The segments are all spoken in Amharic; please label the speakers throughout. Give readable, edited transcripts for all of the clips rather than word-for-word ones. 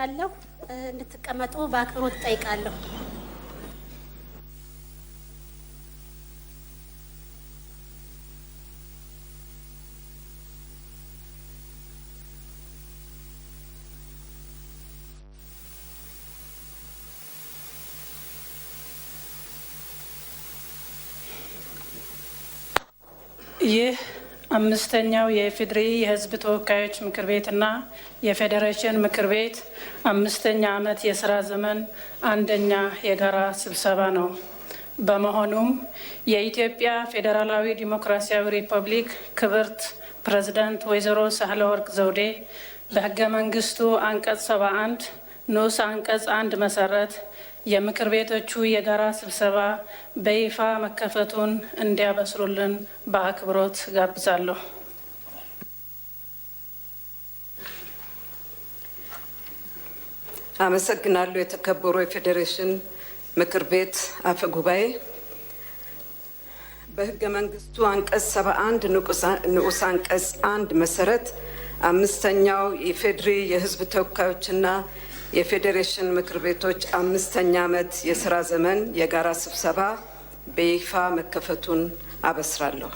Speaker 1: አመሰግናለሁ። እንድትቀመጡ በአክብሮት ጠይቃለሁ።
Speaker 2: ይህ አምስተኛው የኢፌዴሪ የሕዝብ ተወካዮች ምክር ቤትና የፌዴሬሽን ምክር ቤት አምስተኛ ዓመት የስራ ዘመን አንደኛ የጋራ ስብሰባ ነው። በመሆኑም የኢትዮጵያ ፌዴራላዊ ዲሞክራሲያዊ ሪፐብሊክ ክብርት ፕሬዝዳንት ወይዘሮ ሳህለወርቅ ዘውዴ በሕገ መንግስቱ አንቀጽ 71 ንዑስ አንቀጽ 1 መሰረት የምክር ቤቶቹ የጋራ ስብሰባ በይፋ መከፈቱን እንዲያበስሩልን በአክብሮት ጋብዛለሁ።
Speaker 3: አመሰግናለሁ። የተከበሩ የፌዴሬሽን ምክር ቤት አፈ ጉባኤ፣ በሕገ መንግስቱ አንቀጽ 71 ንዑስ አንቀጽ 1 መሰረት አምስተኛው የኢፌዴሪ የሕዝብ ተወካዮችና የፌዴሬሽን ምክር ቤቶች አምስተኛ ዓመት የስራ ዘመን የጋራ ስብሰባ በይፋ መከፈቱን አበስራለሁ።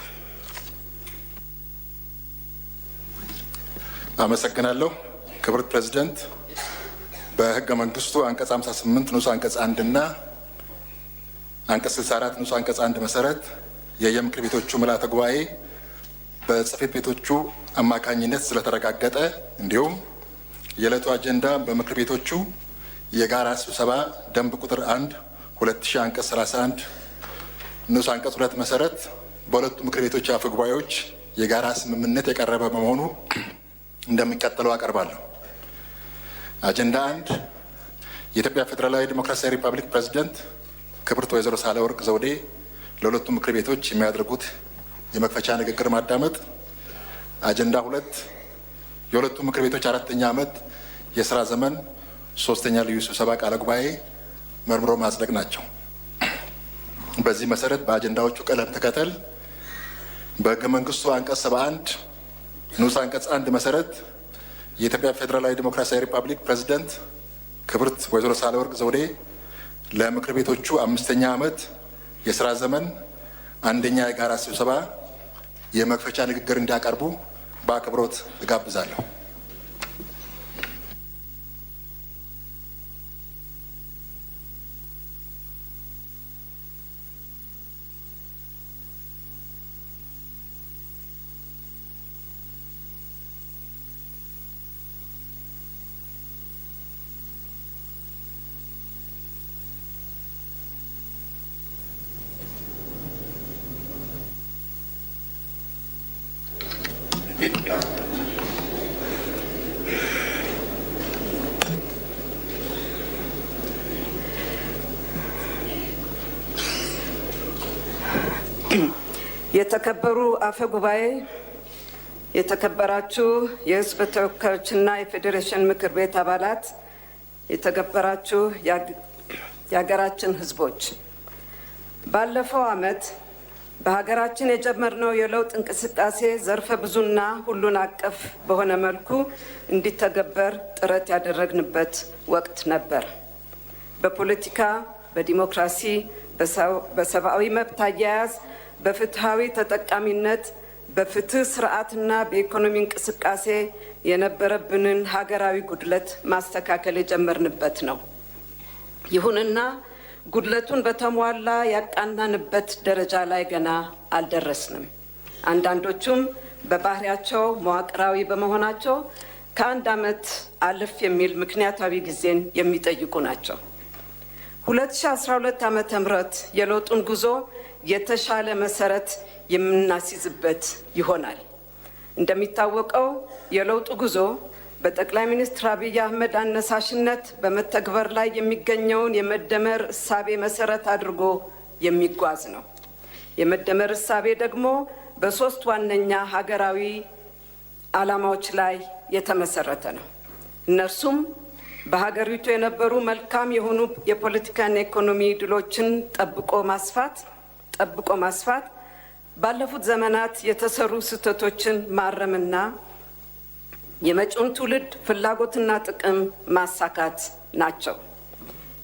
Speaker 4: አመሰግናለሁ። ክብርት ፕሬዝዳንት፣ በሕገ መንግስቱ አንቀጽ 58 ንዑስ አንቀጽ 1 እና አንቀጽ 64 ንዑስ አንቀጽ 1 መሰረት የየምክር ቤቶቹ ምልዓተ ጉባኤ በጽሕፈት ቤቶቹ አማካኝነት ስለተረጋገጠ እንዲሁም የዕለቱ አጀንዳ በምክር ቤቶቹ የጋራ ስብሰባ ደንብ ቁጥር 1 2000 አንቀጽ 31 ንዑስ አንቀጽ 2 መሰረት በሁለቱ ምክር ቤቶች አፈ ጉባኤዎች የጋራ ስምምነት የቀረበ በመሆኑ እንደሚቀጥለው አቀርባለሁ። አጀንዳ 1 የኢትዮጵያ ፌዴራላዊ ዲሞክራሲያዊ ሪፐብሊክ ፕሬዝዳንት ክብርት ወይዘሮ ሳህለወርቅ ዘውዴ ለሁለቱ ምክር ቤቶች የሚያደርጉት የመክፈቻ ንግግር ማዳመጥ። አጀንዳ 2 የሁለቱ ምክር ቤቶች አራተኛ ዓመት የስራ ዘመን ሶስተኛ ልዩ ስብሰባ ቃለ ጉባኤ መርምሮ ማጽደቅ ናቸው። በዚህ መሰረት በአጀንዳዎቹ ቅደም ተከተል በሕገ መንግስቱ አንቀጽ 71 ንዑስ አንቀጽ 1 መሰረት የኢትዮጵያ ፌዴራላዊ ዲሞክራሲያዊ ሪፐብሊክ ፕሬዝዳንት ክብርት ወይዘሮ ሳህለወርቅ ዘውዴ ለምክር ቤቶቹ አምስተኛ ዓመት የስራ ዘመን አንደኛ የጋራ ስብሰባ የመክፈቻ ንግግር እንዲያቀርቡ በአክብሮት እጋብዛለሁ።
Speaker 3: የተከበሩ አፈ ጉባኤ፣ የተከበራችሁ የሕዝብ ተወካዮችና የፌዴሬሽን ምክር ቤት አባላት፣ የተከበራችሁ የሀገራችን ሕዝቦች፣ ባለፈው ዓመት በሀገራችን የጀመርነው የለውጥ እንቅስቃሴ ዘርፈ ብዙና ሁሉን አቀፍ በሆነ መልኩ እንዲተገበር ጥረት ያደረግንበት ወቅት ነበር። በፖለቲካ፣ በዲሞክራሲ፣ በሰብአዊ መብት አያያዝ፣ በፍትሃዊ ተጠቃሚነት፣ በፍትህ ስርዓትና በኢኮኖሚ እንቅስቃሴ የነበረብንን ሀገራዊ ጉድለት ማስተካከል የጀመርንበት ነው። ይሁንና ጉድለቱን በተሟላ ያቃናንበት ደረጃ ላይ ገና አልደረስንም። አንዳንዶቹም በባህሪያቸው መዋቅራዊ በመሆናቸው ከአንድ ዓመት አለፍ የሚል ምክንያታዊ ጊዜን የሚጠይቁ ናቸው። 2012 ዓመተ ምህረት የለውጡን ጉዞ የተሻለ መሰረት የምናስይዝበት ይሆናል። እንደሚታወቀው የለውጡ ጉዞ በጠቅላይ ሚኒስትር አብይ አህመድ አነሳሽነት በመተግበር ላይ የሚገኘውን የመደመር እሳቤ መሰረት አድርጎ የሚጓዝ ነው። የመደመር እሳቤ ደግሞ በሶስት ዋነኛ ሀገራዊ ዓላማዎች ላይ የተመሰረተ ነው። እነርሱም በሀገሪቱ የነበሩ መልካም የሆኑ የፖለቲካና ኢኮኖሚ ድሎችን ጠብቆ ማስፋት፣ ባለፉት ዘመናት የተሰሩ ስህተቶችን ማረምና የመጪውን ትውልድ ፍላጎትና ጥቅም ማሳካት ናቸው።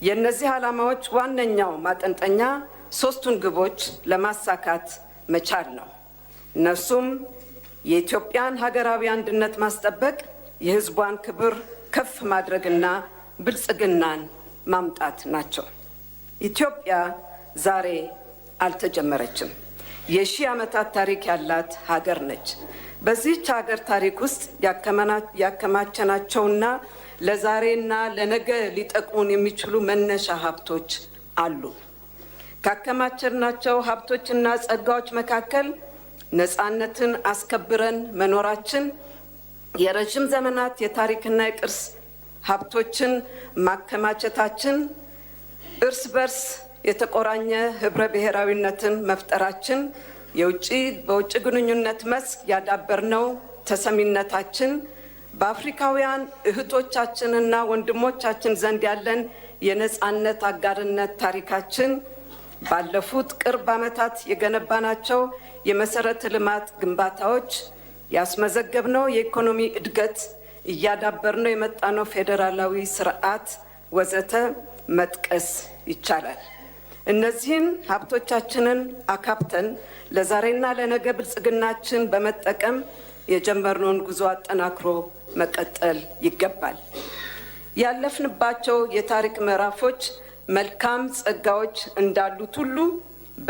Speaker 3: የእነዚህ ዓላማዎች ዋነኛው ማጠንጠኛ ሶስቱን ግቦች ለማሳካት መቻል ነው። እነሱም የኢትዮጵያን ሀገራዊ አንድነት ማስጠበቅ፣ የሕዝቧን ክብር ከፍ ማድረግና ብልጽግናን ማምጣት ናቸው። ኢትዮጵያ ዛሬ አልተጀመረችም። የሺህ ዓመታት ታሪክ ያላት ሀገር ነች። በዚህች ሀገር ታሪክ ውስጥ ያከማቸናቸውና ለዛሬና ለነገ ሊጠቅሙን የሚችሉ መነሻ ሀብቶች አሉ። ካከማቸናቸው ሀብቶችና ጸጋዎች መካከል ነፃነትን አስከብረን መኖራችን፣ የረዥም ዘመናት የታሪክና የቅርስ ሀብቶችን ማከማቸታችን፣ እርስ በርስ የተቆራኘ ህብረ ብሔራዊነትን መፍጠራችን፣ በውጭ ግንኙነት መስክ ያዳበርነው ተሰሚነታችን፣ በአፍሪካውያን እህቶቻችንና ወንድሞቻችን ዘንድ ያለን የነፃነት አጋርነት ታሪካችን፣ ባለፉት ቅርብ ዓመታት የገነባናቸው የመሰረተ ልማት ግንባታዎች፣ ያስመዘገብነው የኢኮኖሚ እድገት፣ እያዳበርነው የመጣነው ፌዴራላዊ ስርዓት ወዘተ መጥቀስ ይቻላል። እነዚህን ሀብቶቻችንን አካብተን ለዛሬና ለነገ ብልጽግናችን በመጠቀም የጀመርነውን ጉዞ አጠናክሮ መቀጠል ይገባል። ያለፍንባቸው የታሪክ ምዕራፎች መልካም ጸጋዎች እንዳሉት ሁሉ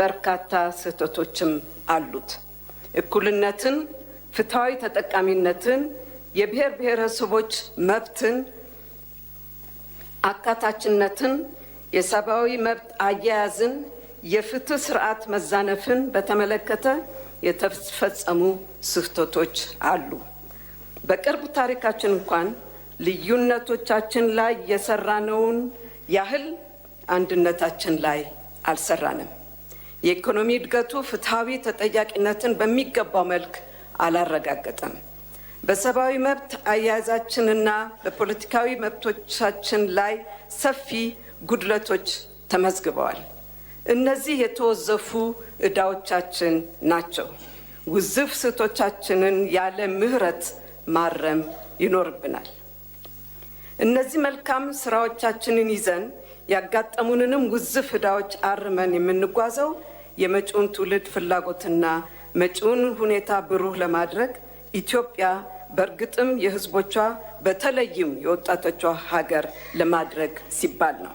Speaker 3: በርካታ ስህተቶችም አሉት። እኩልነትን፣ ፍትሃዊ ተጠቃሚነትን፣ የብሔር ብሔረሰቦች መብትን፣ አካታችነትን፣ የሰብአዊ መብት አያያዝን፣ የፍትህ ስርዓት መዛነፍን በተመለከተ የተፈጸሙ ስህተቶች አሉ። በቅርብ ታሪካችን እንኳን ልዩነቶቻችን ላይ የሰራነውን ያህል አንድነታችን ላይ አልሰራንም። የኢኮኖሚ እድገቱ ፍትሃዊ ተጠያቂነትን በሚገባው መልክ አላረጋገጠም። በሰብአዊ መብት አያያዛችንና በፖለቲካዊ መብቶቻችን ላይ ሰፊ ጉድለቶች ተመዝግበዋል። እነዚህ የተወዘፉ ዕዳዎቻችን ናቸው። ውዝፍ ስህተቶቻችንን ያለ ምህረት ማረም ይኖርብናል። እነዚህ መልካም ስራዎቻችንን ይዘን ያጋጠሙንንም ውዝፍ ዕዳዎች አርመን የምንጓዘው የመጪውን ትውልድ ፍላጎትና መጪውን ሁኔታ ብሩህ ለማድረግ ኢትዮጵያ በእርግጥም የሕዝቦቿ በተለይም የወጣቶቿ ሀገር ለማድረግ ሲባል ነው።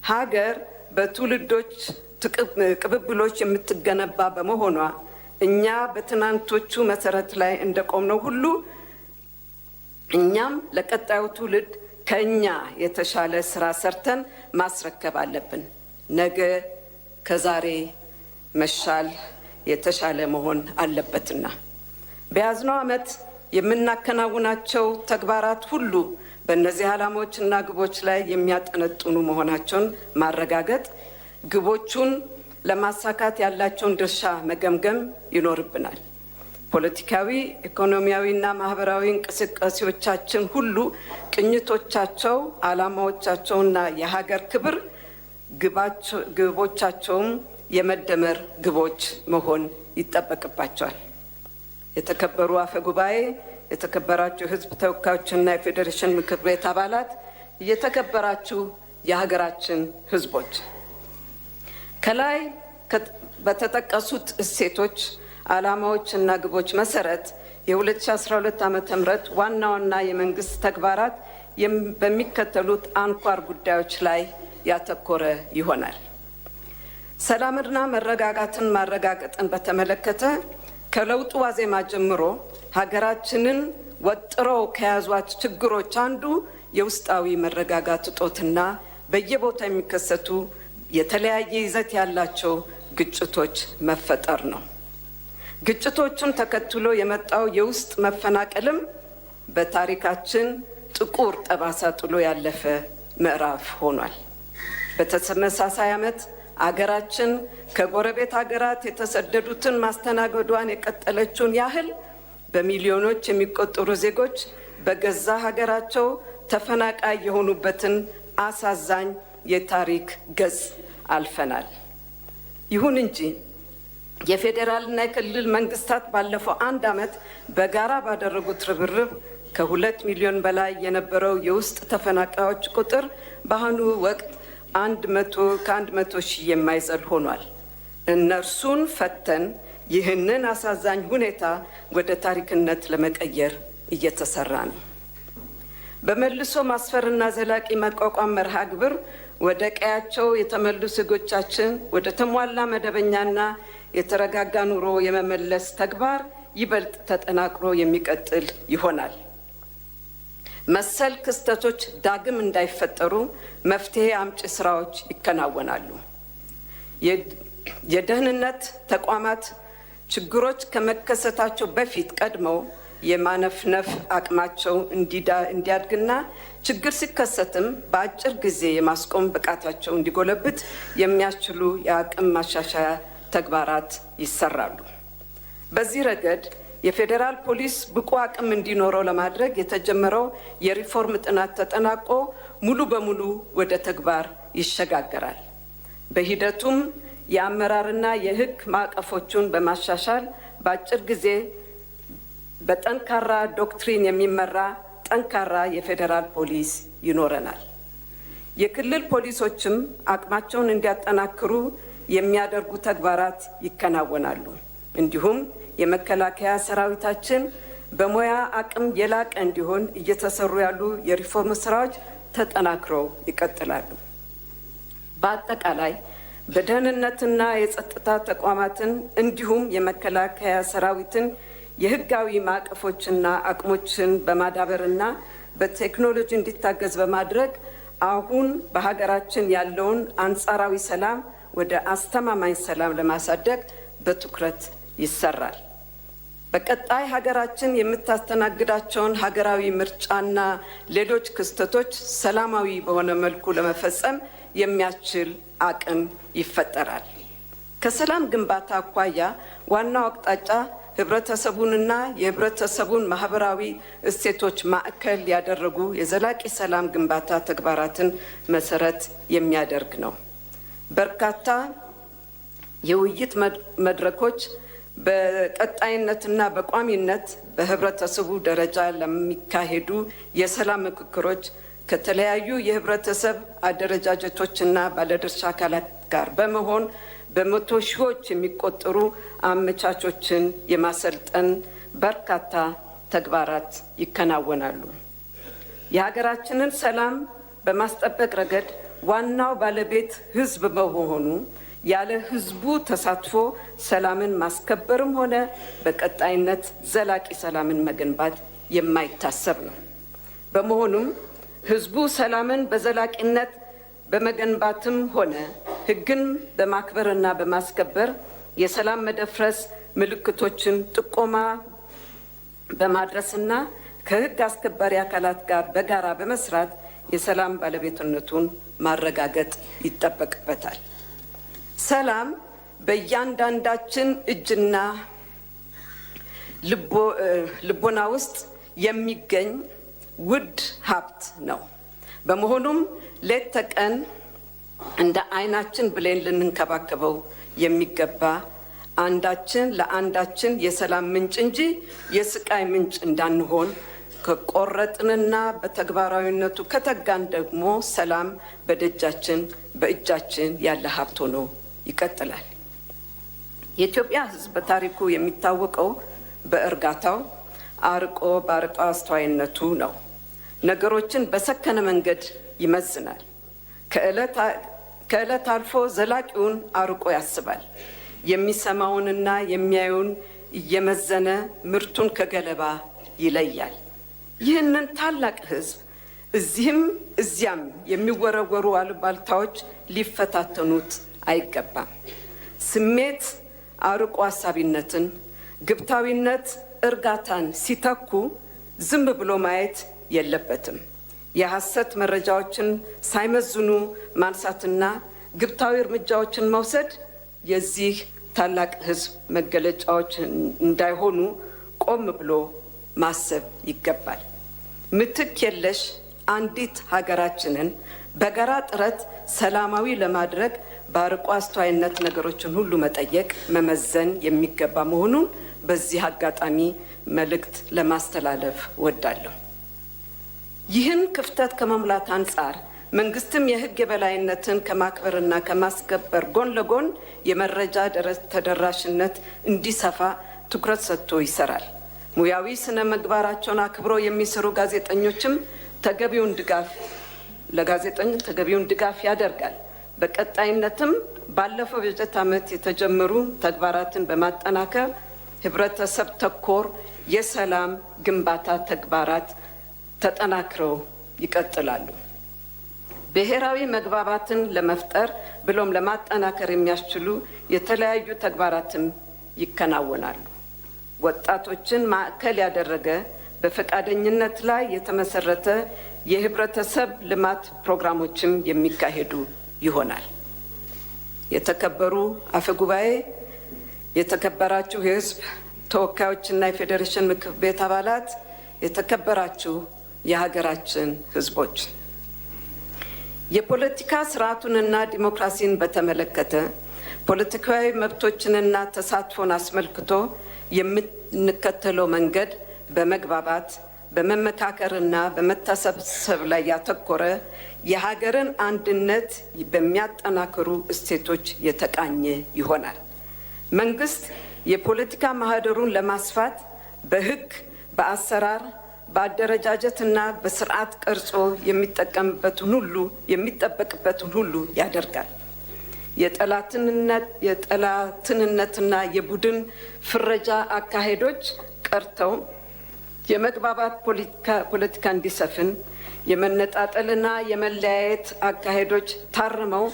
Speaker 3: ሀገር በትውልዶች ቅብብሎች የምትገነባ በመሆኗ እኛ በትናንቶቹ መሰረት ላይ እንደቆምነው ሁሉ እኛም ለቀጣዩ ትውልድ ከእኛ የተሻለ ስራ ሰርተን ማስረከብ አለብን። ነገ ከዛሬ መሻል የተሻለ መሆን አለበትና በያዝነው ዓመት የምናከናውናቸው ተግባራት ሁሉ በእነዚህ ዓላማዎችና ግቦች ላይ የሚያጠነጥኑ መሆናቸውን ማረጋገጥ፣ ግቦቹን ለማሳካት ያላቸውን ድርሻ መገምገም ይኖርብናል። ፖለቲካዊ፣ ኢኮኖሚያዊና ማህበራዊ እንቅስቃሴዎቻችን ሁሉ ቅኝቶቻቸው፣ ዓላማዎቻቸውና የሀገር ክብር ግቦቻቸውም የመደመር ግቦች መሆን ይጠበቅባቸዋል። የተከበሩ አፈ ጉባኤ፣ የተከበራችሁ የሕዝብ ተወካዮችና የፌዴሬሽን ምክር ቤት አባላት፣ የተከበራችሁ የሀገራችን ሕዝቦች፣ ከላይ በተጠቀሱት እሴቶች፣ ዓላማዎች እና ግቦች መሰረት የ2012 ዓ.ም ዋና ዋና የመንግስት ተግባራት በሚከተሉት አንኳር ጉዳዮች ላይ ያተኮረ ይሆናል። ሰላምና መረጋጋትን ማረጋገጥን በተመለከተ ከለውጡ ዋዜማ ጀምሮ ሀገራችንን ወጥረው ከያዟት ችግሮች አንዱ የውስጣዊ መረጋጋት እጦትና በየቦታው የሚከሰቱ የተለያየ ይዘት ያላቸው ግጭቶች መፈጠር ነው። ግጭቶቹን ተከትሎ የመጣው የውስጥ መፈናቀልም በታሪካችን ጥቁር ጠባሳ ጥሎ ያለፈ ምዕራፍ ሆኗል። በተመሳሳይ ዓመት አገራችን ከጎረቤት ሀገራት የተሰደዱትን ማስተናገዷን የቀጠለችውን ያህል በሚሊዮኖች የሚቆጠሩ ዜጎች በገዛ ሀገራቸው ተፈናቃይ የሆኑበትን አሳዛኝ የታሪክ ገጽ አልፈናል። ይሁን እንጂ የፌዴራልና የክልል መንግስታት ባለፈው አንድ ዓመት በጋራ ባደረጉት ርብርብ ከ2 ሚሊዮን በላይ የነበረው የውስጥ ተፈናቃዮች ቁጥር በአሁኑ ወቅት ከ100 ሺህ የማይዘል ሆኗል። እነርሱን ፈተን ይህንን አሳዛኝ ሁኔታ ወደ ታሪክነት ለመቀየር እየተሰራ ነው። በመልሶ ማስፈርና ዘላቂ መቋቋም መርሃ ግብር ወደ ቀያቸው የተመለሱ ዜጎቻችን ወደ ተሟላ መደበኛና የተረጋጋ ኑሮ የመመለስ ተግባር ይበልጥ ተጠናክሮ የሚቀጥል ይሆናል። መሰል ክስተቶች ዳግም እንዳይፈጠሩ መፍትሄ አምጪ ስራዎች ይከናወናሉ። የደህንነት ተቋማት ችግሮች ከመከሰታቸው በፊት ቀድመው የማነፍነፍ አቅማቸው እንዲያድግና ችግር ሲከሰትም በአጭር ጊዜ የማስቆም ብቃታቸው እንዲጎለብት የሚያስችሉ የአቅም ማሻሻያ ተግባራት ይሰራሉ። በዚህ ረገድ የፌዴራል ፖሊስ ብቁ አቅም እንዲኖረው ለማድረግ የተጀመረው የሪፎርም ጥናት ተጠናቆ ሙሉ በሙሉ ወደ ተግባር ይሸጋገራል። በሂደቱም የአመራርና የሕግ ማዕቀፎቹን በማሻሻል በአጭር ጊዜ በጠንካራ ዶክትሪን የሚመራ ጠንካራ የፌዴራል ፖሊስ ይኖረናል። የክልል ፖሊሶችም አቅማቸውን እንዲያጠናክሩ የሚያደርጉ ተግባራት ይከናወናሉ። እንዲሁም የመከላከያ ሰራዊታችን በሙያ አቅም የላቀ እንዲሆን እየተሰሩ ያሉ የሪፎርም ስራዎች ተጠናክረው ይቀጥላሉ። በአጠቃላይ በደህንነትና የጸጥታ ተቋማትን እንዲሁም የመከላከያ ሰራዊትን የህጋዊ ማዕቀፎችና አቅሞችን በማዳበርና በቴክኖሎጂ እንዲታገዝ በማድረግ አሁን በሀገራችን ያለውን አንጻራዊ ሰላም ወደ አስተማማኝ ሰላም ለማሳደግ በትኩረት ይሰራል። በቀጣይ ሀገራችን የምታስተናግዳቸውን ሀገራዊ ምርጫና ሌሎች ክስተቶች ሰላማዊ በሆነ መልኩ ለመፈጸም የሚያስችል አቅም ይፈጠራል። ከሰላም ግንባታ አኳያ ዋናው አቅጣጫ ህብረተሰቡንና የህብረተሰቡን ማህበራዊ እሴቶች ማዕከል ያደረጉ የዘላቂ ሰላም ግንባታ ተግባራትን መሰረት የሚያደርግ ነው። በርካታ የውይይት መድረኮች በቀጣይነትና በቋሚነት በህብረተሰቡ ደረጃ ለሚካሄዱ የሰላም ምክክሮች ከተለያዩ የህብረተሰብ አደረጃጀቶችና ባለድርሻ አካላት ጋር በመሆን በመቶ ሺዎች የሚቆጠሩ አመቻቾችን የማሰልጠን በርካታ ተግባራት ይከናወናሉ። የሀገራችንን ሰላም በማስጠበቅ ረገድ ዋናው ባለቤት ህዝብ በመሆኑ ያለ ህዝቡ ተሳትፎ ሰላምን ማስከበርም ሆነ በቀጣይነት ዘላቂ ሰላምን መገንባት የማይታሰብ ነው። በመሆኑም ህዝቡ ሰላምን በዘላቂነት በመገንባትም ሆነ ህግን በማክበርና በማስከበር የሰላም መደፍረስ ምልክቶችን ጥቆማ በማድረስና ከህግ አስከባሪ አካላት ጋር በጋራ በመስራት የሰላም ባለቤትነቱን ማረጋገጥ ይጠበቅበታል። ሰላም በእያንዳንዳችን እጅና ልቦና ውስጥ የሚገኝ ውድ ሀብት ነው። በመሆኑም ሌት ተቀን እንደ አይናችን ብሌን ልንንከባከበው የሚገባ አንዳችን ለአንዳችን የሰላም ምንጭ እንጂ የስቃይ ምንጭ እንዳንሆን ከቆረጥንና በተግባራዊነቱ ከተጋን ደግሞ ሰላም በደጃችን በእጃችን ያለ ሀብት ሆኖ ይቀጥላል። የኢትዮጵያ ሕዝብ በታሪኩ የሚታወቀው በእርጋታው በአርቆ አስተዋይነቱ ነው። ነገሮችን በሰከነ መንገድ ይመዝናል። ከዕለት አልፎ ዘላቂውን አርቆ ያስባል። የሚሰማውንና የሚያዩን እየመዘነ ምርቱን ከገለባ ይለያል። ይህንን ታላቅ ሕዝብ እዚህም እዚያም የሚወረወሩ አሉባልታዎች ሊፈታተኑት አይገባም። ስሜት አርቆ አሳቢነትን፣ ግብታዊነት እርጋታን ሲተኩ ዝም ብሎ ማየት የለበትም። የሐሰት መረጃዎችን ሳይመዝኑ ማንሳትና ግብታዊ እርምጃዎችን መውሰድ የዚህ ታላቅ ሕዝብ መገለጫዎች እንዳይሆኑ ቆም ብሎ ማሰብ ይገባል። ምትክ የለሽ አንዲት ሀገራችንን በጋራ ጥረት ሰላማዊ ለማድረግ በአርቆ አስተዋይነት ነገሮችን ሁሉ መጠየቅ፣ መመዘን የሚገባ መሆኑን በዚህ አጋጣሚ መልእክት ለማስተላለፍ ወዳለሁ። ይህን ክፍተት ከመሙላት አንጻር መንግስትም የህግ የበላይነትን ከማክበርና ከማስከበር ጎን ለጎን የመረጃ ተደራሽነት እንዲሰፋ ትኩረት ሰጥቶ ይሰራል። ሙያዊ ስነ ምግባራቸውን አክብረው የሚሰሩ ጋዜጠኞችም ተገቢውን ድጋፍ ያደርጋል። በቀጣይነትም ባለፈው በጀት ዓመት የተጀመሩ ተግባራትን በማጠናከር ህብረተሰብ ተኮር የሰላም ግንባታ ተግባራት ተጠናክረው ይቀጥላሉ። ብሔራዊ መግባባትን ለመፍጠር ብሎም ለማጠናከር የሚያስችሉ የተለያዩ ተግባራትም ይከናወናሉ። ወጣቶችን ማዕከል ያደረገ በፈቃደኝነት ላይ የተመሰረተ የህብረተሰብ ልማት ፕሮግራሞችም የሚካሄዱ ይሆናል። የተከበሩ አፈ ጉባኤ፣ የተከበራችሁ የህዝብ ተወካዮችና የፌዴሬሽን ምክር ቤት አባላት፣ የተከበራችሁ የሀገራችን ህዝቦች፣ የፖለቲካ ስርዓቱንና ዲሞክራሲን በተመለከተ ፖለቲካዊ መብቶችንና ተሳትፎን አስመልክቶ የምንከተለው መንገድ በመግባባት በመመካከርና በመተሳሰብ ላይ ያተኮረ የሀገርን አንድነት በሚያጠናክሩ እሴቶች የተቃኘ ይሆናል። መንግስት የፖለቲካ ማህደሩን ለማስፋት በህግ፣ በአሰራር፣ በአደረጃጀትና በስርዓት ቀርጾ የሚጠበቅበትን ሁሉ ያደርጋል። የጠላትነትና የቡድን ፍረጃ አካሄዶች ቀርተው የመግባባት ፖለቲካ እንዲሰፍን፣ የመነጣጠልና የመለያየት አካሄዶች ታርመው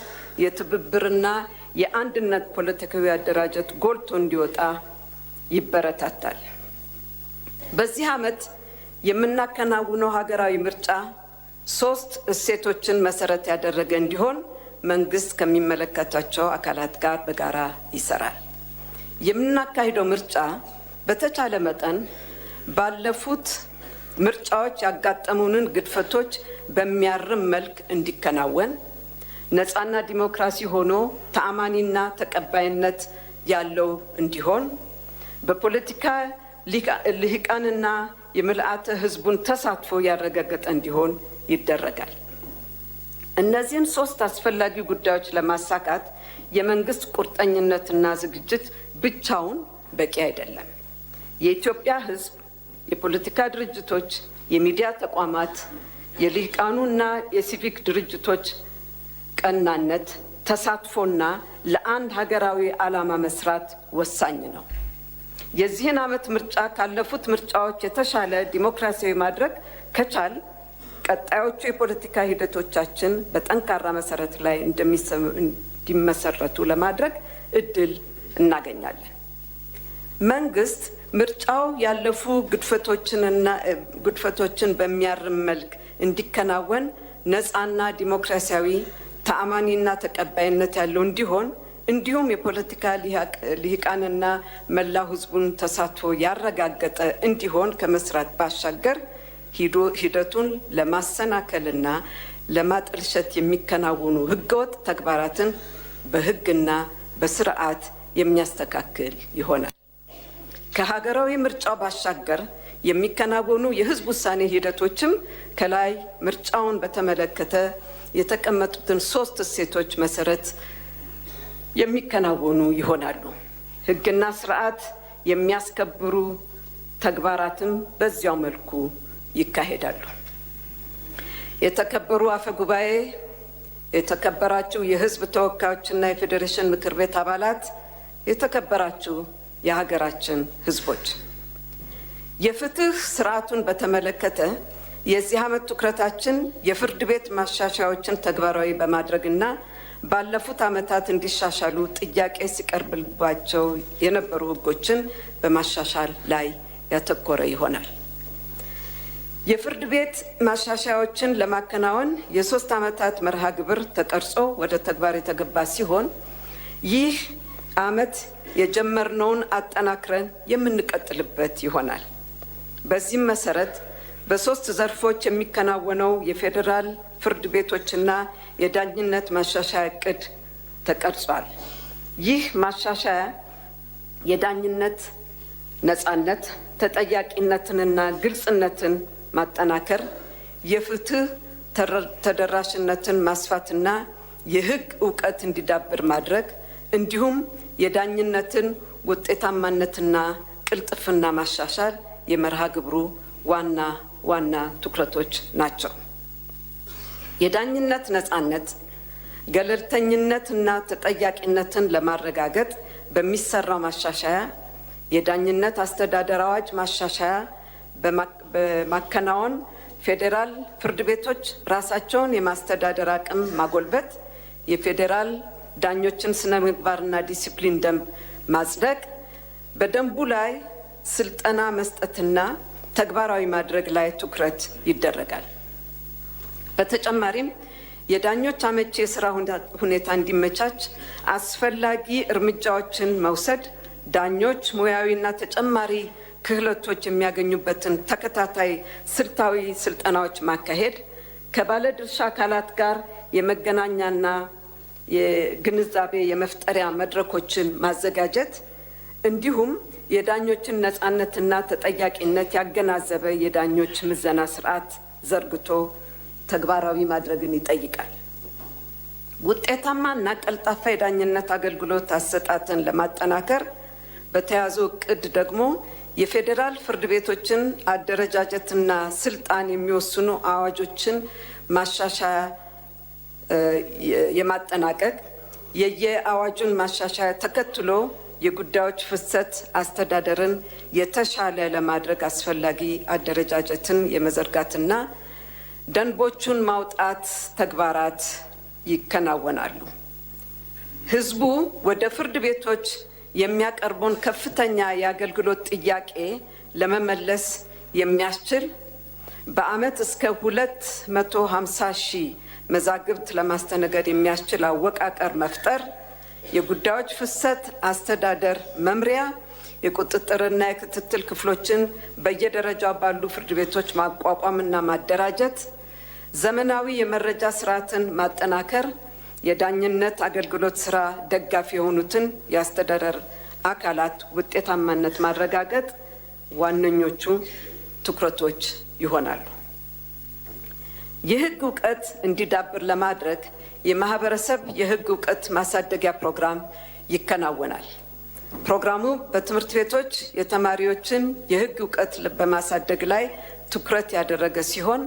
Speaker 3: የትብብርና የአንድነት ፖለቲካዊ አደራጀት ጎልቶ እንዲወጣ ይበረታታል። በዚህ ዓመት የምናከናውነው ሀገራዊ ምርጫ 3 እሴቶችን መሰረት ያደረገ እንዲሆን መንግስት ከሚመለከታቸው አካላት ጋር በጋራ ይሰራል። የምናካሂደው ምርጫ በተቻለ መጠን ባለፉት ምርጫዎች ያጋጠሙንን ግድፈቶች በሚያርም መልክ እንዲከናወን፣ ነፃና ዲሞክራሲ ሆኖ ተአማኒና ተቀባይነት ያለው እንዲሆን፣ በፖለቲካ ልሂቃንና የምልአተ ህዝቡን ተሳትፎ ያረጋገጠ እንዲሆን ይደረጋል። እነዚህን 3 አስፈላጊ ጉዳዮች ለማሳካት የመንግስት ቁርጠኝነትና ዝግጅት ብቻውን በቂ አይደለም። የኢትዮጵያ ህዝብ፣ የፖለቲካ ድርጅቶች፣ የሚዲያ ተቋማት፣ የልሂቃኑና የሲቪክ ድርጅቶች ቀናነት፣ ተሳትፎና ለአንድ ሀገራዊ ዓላማ መስራት ወሳኝ ነው። የዚህን ዓመት ምርጫ ካለፉት ምርጫዎች የተሻለ ዲሞክራሲያዊ ማድረግ ከቻል ቀጣዮቹ የፖለቲካ ሂደቶቻችን በጠንካራ መሰረት ላይ እንዲመሰረቱ ለማድረግ እድል እናገኛለን። መንግስት ምርጫው ያለፉ ግድፈቶችን በሚያርም መልክ እንዲከናወን ነፃና ዲሞክራሲያዊ፣ ተአማኒና ተቀባይነት ያለው እንዲሆን እንዲሁም የፖለቲካ ልሂቃንና መላው ህዝቡን ተሳትፎ ያረጋገጠ እንዲሆን ከመስራት ባሻገር ሂደቱን ለማሰናከልና ለማጠልሸት የሚከናወኑ ህገወጥ ተግባራትን በህግና በስርዓት የሚያስተካክል ይሆናል። ከሀገራዊ ምርጫው ባሻገር የሚከናወኑ የህዝብ ውሳኔ ሂደቶችም ከላይ ምርጫውን በተመለከተ የተቀመጡትን 3 እሴቶች መሰረት የሚከናወኑ ይሆናሉ። ህግና ስርዓት የሚያስከብሩ ተግባራትም በዚያው መልኩ ይካሄዳሉ። የተከበሩ አፈ ጉባኤ፣ የተከበራችሁ የህዝብ ተወካዮችና የፌዴሬሽን ምክር ቤት አባላት፣ የተከበራችሁ የሀገራችን ህዝቦች፣ የፍትህ ስርዓቱን በተመለከተ የዚህ ዓመት ትኩረታችን የፍርድ ቤት ማሻሻያዎችን ተግባራዊ በማድረግና ባለፉት ዓመታት እንዲሻሻሉ ጥያቄ ሲቀርብባቸው የነበሩ ህጎችን በማሻሻል ላይ ያተኮረ ይሆናል። የፍርድ ቤት ማሻሻያዎችን ለማከናወን የ3 ዓመታት መርሃ ግብር ተቀርጾ ወደ ተግባር የተገባ ሲሆን ይህ ዓመት የጀመርነውን አጠናክረን የምንቀጥልበት ይሆናል። በዚህም መሰረት በ3 ዘርፎች የሚከናወነው የፌዴራል ፍርድ ቤቶችና የዳኝነት ማሻሻያ እቅድ ተቀርጿል። ይህ ማሻሻያ የዳኝነት ነፃነት፣ ተጠያቂነትንና ግልጽነትን ማጠናከር፣ የፍትህ ተደራሽነትን ማስፋትና የህግ እውቀት እንዲዳብር ማድረግ እንዲሁም የዳኝነትን ውጤታማነትና ቅልጥፍና ማሻሻል የመርሃ ግብሩ ዋና ዋና ትኩረቶች ናቸው። የዳኝነት ነፃነት፣ ገለልተኝነትና ተጠያቂነትን ለማረጋገጥ በሚሰራው ማሻሻያ የዳኝነት አስተዳደር አዋጅ ማሻሻያ በማከናወን ፌዴራል ፍርድ ቤቶች ራሳቸውን የማስተዳደር አቅም ማጎልበት፣ የፌዴራል ዳኞችን ስነ ምግባርና ዲሲፕሊን ደንብ ማጽደቅ፣ በደንቡ ላይ ስልጠና መስጠትና ተግባራዊ ማድረግ ላይ ትኩረት ይደረጋል። በተጨማሪም የዳኞች አመቺ የስራ ሁኔታ እንዲመቻች አስፈላጊ እርምጃዎችን መውሰድ፣ ዳኞች ሙያዊና ተጨማሪ ክህሎቶች የሚያገኙበትን ተከታታይ ስልታዊ ስልጠናዎች ማካሄድ፣ ከባለድርሻ አካላት ጋር የመገናኛና የግንዛቤ የመፍጠሪያ መድረኮችን ማዘጋጀት እንዲሁም የዳኞችን ነፃነትና ተጠያቂነት ያገናዘበ የዳኞች ምዘና ስርዓት ዘርግቶ ተግባራዊ ማድረግን ይጠይቃል። ውጤታማና ቀልጣፋ የዳኝነት አገልግሎት አሰጣጥን ለማጠናከር በተያዘው እቅድ ደግሞ የፌዴራል ፍርድ ቤቶችን አደረጃጀትና ስልጣን የሚወስኑ አዋጆችን ማሻሻያ የማጠናቀቅ፣ የየአዋጁን ማሻሻያ ተከትሎ የጉዳዮች ፍሰት አስተዳደርን የተሻለ ለማድረግ አስፈላጊ አደረጃጀትን የመዘርጋትና ደንቦቹን ማውጣት ተግባራት ይከናወናሉ። ህዝቡ ወደ ፍርድ ቤቶች የሚያቀርበውን ከፍተኛ የአገልግሎት ጥያቄ ለመመለስ የሚያስችል በአመት እስከ 250 ሺህ መዛግብት ለማስተናገድ የሚያስችል አወቃቀር መፍጠር፣ የጉዳዮች ፍሰት አስተዳደር መምሪያ፣ የቁጥጥርና የክትትል ክፍሎችን በየደረጃው ባሉ ፍርድ ቤቶች ማቋቋምና ማደራጀት፣ ዘመናዊ የመረጃ ስርዓትን ማጠናከር፣ የዳኝነት አገልግሎት ስራ ደጋፊ የሆኑትን የአስተዳደር አካላት ውጤታማነት ማረጋገጥ ዋነኞቹ ትኩረቶች ይሆናሉ። የህግ እውቀት እንዲዳብር ለማድረግ የማህበረሰብ የህግ እውቀት ማሳደጊያ ፕሮግራም ይከናወናል። ፕሮግራሙ በትምህርት ቤቶች የተማሪዎችን የህግ እውቀት በማሳደግ ላይ ትኩረት ያደረገ ሲሆን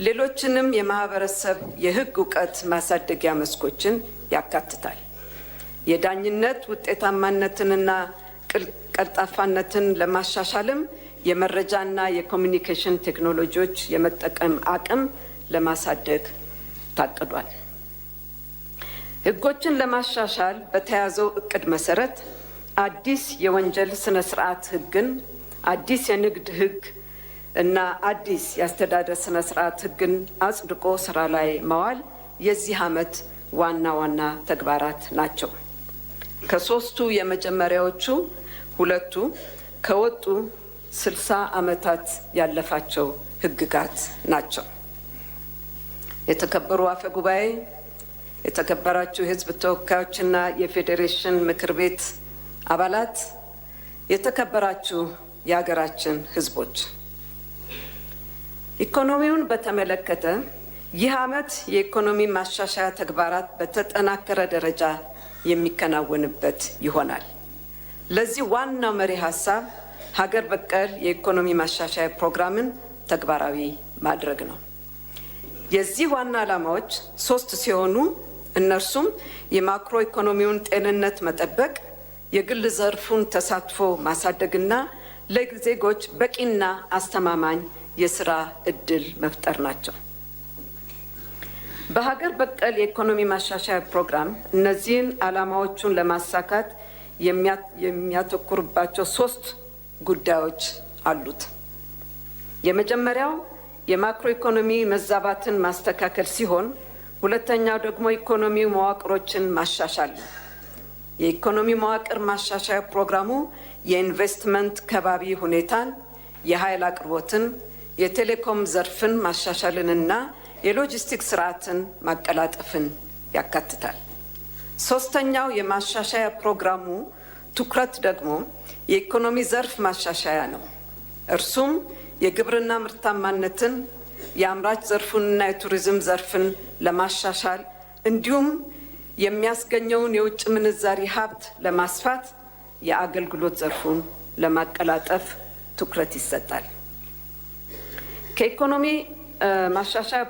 Speaker 3: ሌሎችንም የማህበረሰብ የህግ እውቀት ማሳደጊያ መስኮችን ያካትታል። የዳኝነት ውጤታማነትንና ቀልጣፋነትን ለማሻሻልም የመረጃና የኮሚኒኬሽን ቴክኖሎጂዎች የመጠቀም አቅም ለማሳደግ ታቅዷል። ህጎችን ለማሻሻል በተያዘው እቅድ መሰረት አዲስ የወንጀል ስነ ስርዓት ህግን፣ አዲስ የንግድ ህግ እና አዲስ የአስተዳደር ስነ ስርዓት ህግን አጽድቆ ስራ ላይ ማዋል የዚህ ዓመት ዋና ዋና ተግባራት ናቸው። ከሶስቱ የመጀመሪያዎቹ ሁለቱ ከወጡ 60 ዓመታት ያለፋቸው ህግጋት ናቸው። የተከበሩ አፈ ጉባኤ፣ የተከበራችሁ የህዝብ ተወካዮችና የፌዴሬሽን ምክር ቤት አባላት፣ የተከበራችሁ የሀገራችን ህዝቦች፣ ኢኮኖሚውን በተመለከተ ይህ ዓመት የኢኮኖሚ ማሻሻያ ተግባራት በተጠናከረ ደረጃ የሚከናወንበት ይሆናል። ለዚህ ዋናው መሪ ሀሳብ ሀገር በቀል የኢኮኖሚ ማሻሻያ ፕሮግራምን ተግባራዊ ማድረግ ነው። የዚህ ዋና ዓላማዎች 3 ሲሆኑ እነርሱም የማክሮ ኢኮኖሚውን ጤንነት መጠበቅ፣ የግል ዘርፉን ተሳትፎ ማሳደግና ለዜጎች በቂና አስተማማኝ የስራ እድል መፍጠር ናቸው። በሀገር በቀል የኢኮኖሚ ማሻሻያ ፕሮግራም እነዚህን ዓላማዎቹን ለማሳካት የሚያተኩርባቸው 3 ጉዳዮች አሉት። የመጀመሪያው የማክሮ ኢኮኖሚ መዛባትን ማስተካከል ሲሆን፣ ሁለተኛው ደግሞ ኢኮኖሚ መዋቅሮችን ማሻሻል ነው። የኢኮኖሚ መዋቅር ማሻሻያ ፕሮግራሙ የኢንቨስትመንት ከባቢ ሁኔታን፣ የኃይል አቅርቦትን፣ የቴሌኮም ዘርፍን ማሻሻልንና የሎጂስቲክስ ስርዓትን ማቀላጠፍን ያካትታል። ሶስተኛው የማሻሻያ ፕሮግራሙ ትኩረት ደግሞ የኢኮኖሚ ዘርፍ ማሻሻያ ነው። እርሱም የግብርና ምርታማነትን፣ የአምራች ዘርፉንና የቱሪዝም ዘርፍን ለማሻሻል እንዲሁም የሚያስገኘውን የውጭ ምንዛሪ ሀብት ለማስፋት የአገልግሎት ዘርፉን ለማቀላጠፍ ትኩረት ይሰጣል። ከኢኮኖሚ ማሻሻያ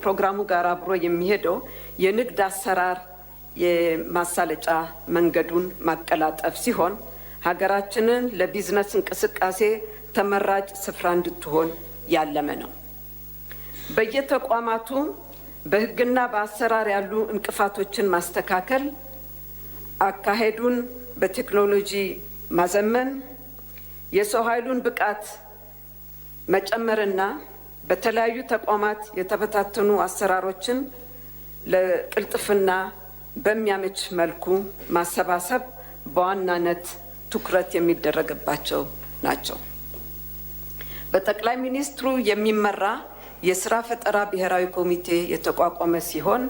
Speaker 3: ፕሮግራሙ ጋር አብሮ የሚሄደው የንግድ አሰራር የማሳለጫ መንገዱን ማቀላጠፍ ሲሆን ሀገራችንን ለቢዝነስ እንቅስቃሴ ተመራጭ ስፍራ እንድትሆን ያለመ ነው። በየተቋማቱ በሕግና በአሰራር ያሉ እንቅፋቶችን ማስተካከል፣ አካሄዱን በቴክኖሎጂ ማዘመን፣ የሰው ኃይሉን ብቃት መጨመርና በተለያዩ ተቋማት የተበታተኑ አሰራሮችን ለቅልጥፍና በሚያመች መልኩ ማሰባሰብ በዋናነት ትኩረት የሚደረግባቸው ናቸው። በጠቅላይ ሚኒስትሩ የሚመራ የስራ ፈጠራ ብሔራዊ ኮሚቴ የተቋቋመ ሲሆን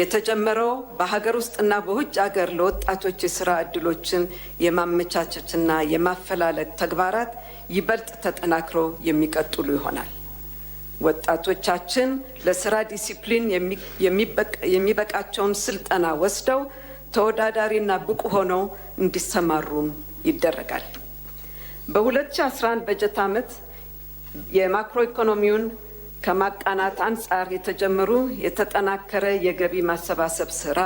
Speaker 3: የተጀመረው በሀገር ውስጥና በውጭ ሀገር ለወጣቶች የስራ እድሎችን የማመቻቸትና የማፈላለግ ተግባራት ይበልጥ ተጠናክረው የሚቀጥሉ ይሆናል። ወጣቶቻችን ለስራ ዲሲፕሊን የሚበቃቸውን ስልጠና ወስደው ተወዳዳሪና ብቁ ሆነው እንዲሰማሩም ይደረጋል። በ2011 በጀት ዓመት የማክሮ ኢኮኖሚውን ከማቃናት አንጻር የተጀመሩ የተጠናከረ የገቢ ማሰባሰብ ስራ፣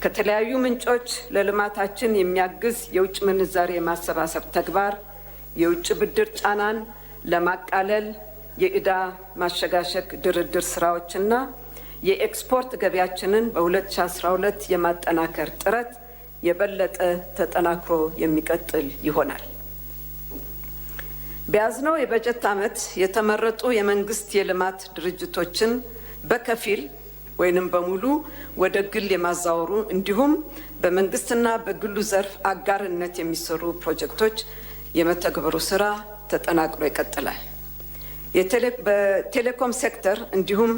Speaker 3: ከተለያዩ ምንጮች ለልማታችን የሚያግዝ የውጭ ምንዛሬ የማሰባሰብ ተግባር፣ የውጭ ብድር ጫናን ለማቃለል የዕዳ ማሸጋሸግ ድርድር ስራዎችና የኤክስፖርት ገቢያችንን በ2012 የማጠናከር ጥረት የበለጠ ተጠናክሮ የሚቀጥል ይሆናል። በያዝነው የበጀት ዓመት የተመረጡ የመንግስት የልማት ድርጅቶችን በከፊል ወይንም በሙሉ ወደ ግል የማዛወሩ እንዲሁም በመንግስትና በግሉ ዘርፍ አጋርነት የሚሰሩ ፕሮጀክቶች የመተግበሩ ስራ ተጠናክሮ ይቀጥላል። በቴሌኮም ሴክተር እንዲሁም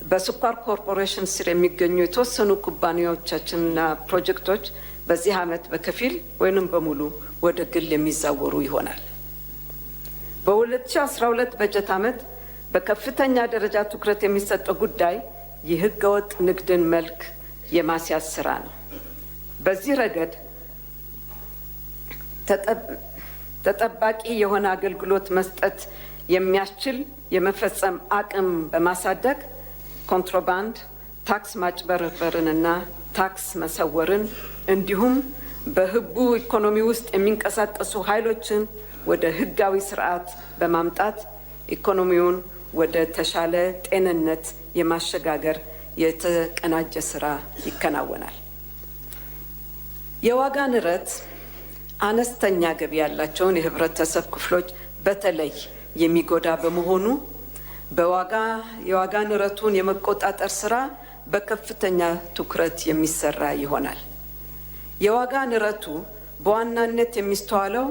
Speaker 3: በስኳር ኮርፖሬሽን ስር የሚገኙ የተወሰኑ ኩባንያዎቻችንና ፕሮጀክቶች በዚህ ዓመት በከፊል ወይንም በሙሉ ወደ ግል የሚዛወሩ ይሆናል። በ2012 በጀት ዓመት በከፍተኛ ደረጃ ትኩረት የሚሰጠው ጉዳይ የህገወጥ ንግድን መልክ የማስያዝ ስራ ነው። በዚህ ረገድ ተጠባቂ የሆነ አገልግሎት መስጠት የሚያስችል የመፈጸም አቅም በማሳደግ ኮንትሮባንድ፣ ታክስ ማጭበርበርንና ታክስ መሰወርን እንዲሁም በህቡ ኢኮኖሚ ውስጥ የሚንቀሳቀሱ ኃይሎችን ወደ ህጋዊ ስርዓት በማምጣት ኢኮኖሚውን ወደ ተሻለ ጤንነት የማሸጋገር የተቀናጀ ስራ ይከናወናል። የዋጋ ንረት አነስተኛ ገቢ ያላቸውን የህብረተሰብ ክፍሎች በተለይ የሚጎዳ በመሆኑ የዋጋ ንረቱን የመቆጣጠር ስራ በከፍተኛ ትኩረት የሚሰራ ይሆናል። የዋጋ ንረቱ በዋናነት የሚስተዋለው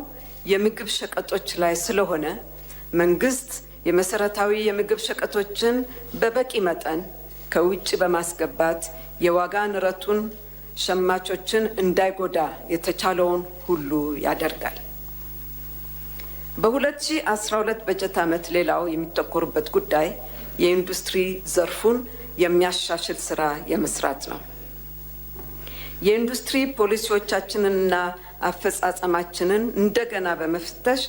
Speaker 3: የምግብ ሸቀጦች ላይ ስለሆነ መንግስት የመሰረታዊ የምግብ ሸቀጦችን በበቂ መጠን ከውጭ በማስገባት የዋጋ ንረቱን ሸማቾችን እንዳይጎዳ የተቻለውን ሁሉ ያደርጋል። በ2012 በጀት ዓመት ሌላው የሚተኮሩበት ጉዳይ የኢንዱስትሪ ዘርፉን የሚያሻሽል ስራ የመስራት ነው። የኢንዱስትሪ ፖሊሲዎቻችንንና አፈጻጸማችንን እንደገና በመፍተሽ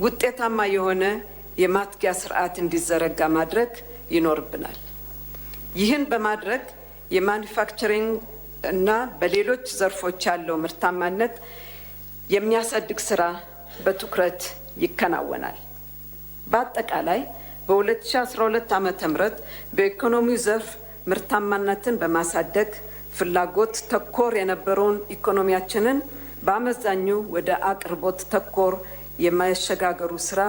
Speaker 3: ውጤታማ የሆነ የማትጊያ ስርዓት እንዲዘረጋ ማድረግ ይኖርብናል። ይህን በማድረግ የማኒፋክቸሪንግ እና በሌሎች ዘርፎች ያለው ምርታማነት የሚያሳድግ ስራ በትኩረት ይከናወናል። በአጠቃላይ በ2012 ዓ.ም በኢኮኖሚው ዘርፍ ምርታማነትን በማሳደግ ፍላጎት ተኮር የነበረውን ኢኮኖሚያችንን በአመዛኙ ወደ አቅርቦት ተኮር የማሸጋገሩ ስራ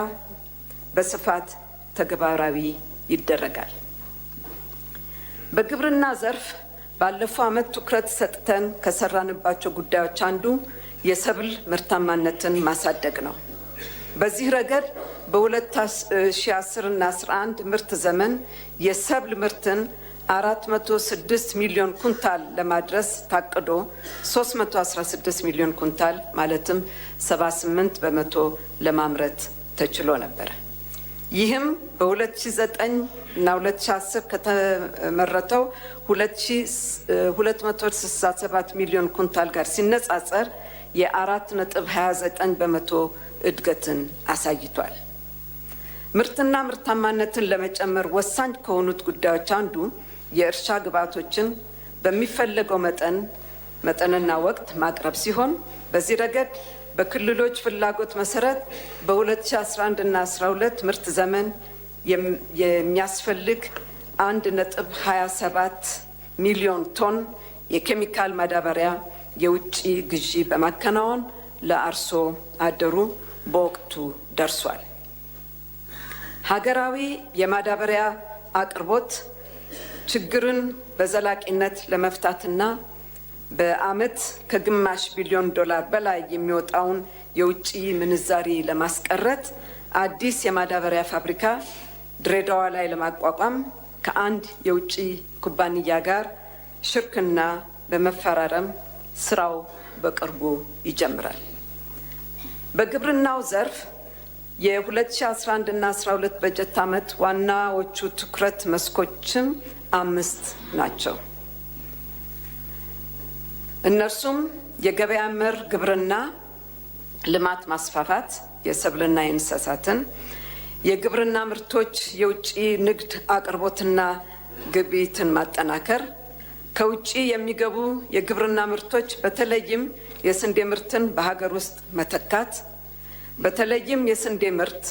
Speaker 3: በስፋት ተግባራዊ ይደረጋል። በግብርና ዘርፍ ባለፈው ዓመት ትኩረት ሰጥተን ከሰራንባቸው ጉዳዮች አንዱ የሰብል ምርታማነትን ማሳደግ ነው። በዚህ ረገድ በ2010 እና 11 ምርት ዘመን የሰብል ምርትን 406 ሚሊዮን ኩንታል ለማድረስ ታቅዶ 316 ሚሊዮን ኩንታል ማለትም 78% ለማምረት ተችሎ ነበር። ይህም በ2009 እና 2010 ከተመረተው 267 ሚሊዮን ኩንታል ጋር ሲነጻጸር የ4.29 በመቶ እድገትን አሳይቷል። ምርትና ምርታማነትን ለመጨመር ወሳኝ ከሆኑት ጉዳዮች አንዱ የእርሻ ግብዓቶችን በሚፈለገው መጠንና ወቅት ማቅረብ ሲሆን በዚህ ረገድ በክልሎች ፍላጎት መሰረት በ2011 እና 12 ምርት ዘመን የሚያስፈልግ 1.27 ሚሊዮን ቶን የኬሚካል ማዳበሪያ የውጭ ግዢ በማከናወን ለአርሶ አደሩ በወቅቱ ደርሷል። ሀገራዊ የማዳበሪያ አቅርቦት ችግርን በዘላቂነት ለመፍታትና በዓመት ከግማሽ ቢሊዮን ዶላር በላይ የሚወጣውን የውጭ ምንዛሪ ለማስቀረት አዲስ የማዳበሪያ ፋብሪካ ድሬዳዋ ላይ ለማቋቋም ከአንድ የውጭ ኩባንያ ጋር ሽርክና በመፈራረም ስራው በቅርቡ ይጀምራል። በግብርናው ዘርፍ የ2011 እና 12 በጀት ዓመት ዋናዎቹ ትኩረት መስኮችም 5 ናቸው። እነርሱም የገበያ መር ግብርና ልማት ማስፋፋት፣ የሰብልና የእንስሳትን የግብርና ምርቶች የውጭ ንግድ አቅርቦትና ግብይትን ማጠናከር፣ ከውጭ የሚገቡ የግብርና ምርቶች በተለይም የስንዴ ምርትን በሀገር ውስጥ መተካት፣ በተለይም የስንዴ ምርት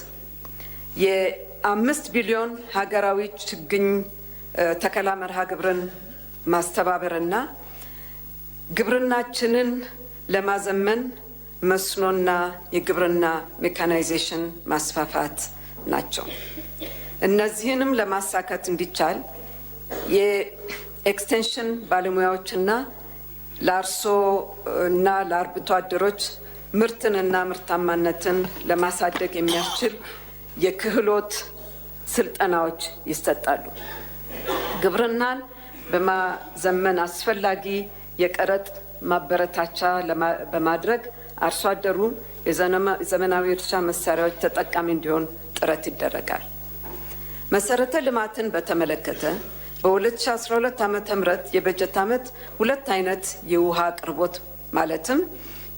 Speaker 3: የ5 ቢሊዮን ሀገራዊ ችግኝ ተከላ መርሃ ግብርን ማስተባበርና ግብርናችንን ለማዘመን መስኖና የግብርና ሜካናይዜሽን ማስፋፋት ናቸው። እነዚህንም ለማሳካት እንዲቻል የኤክስቴንሽን ባለሙያዎችና ለአርሶ እና ለአርብቶ አደሮች ምርትንና ምርታማነትን ለማሳደግ የሚያስችል የክህሎት ስልጠናዎች ይሰጣሉ። ግብርናን በማዘመን አስፈላጊ የቀረጥ ማበረታቻ በማድረግ አርሶ አደሩ የዘመናዊ እርሻ መሳሪያዎች ተጠቃሚ እንዲሆን ጥረት ይደረጋል። መሰረተ ልማትን በተመለከተ በ2012 ዓ.ም የበጀት ዓመት 2 አይነት የውሃ አቅርቦት ማለትም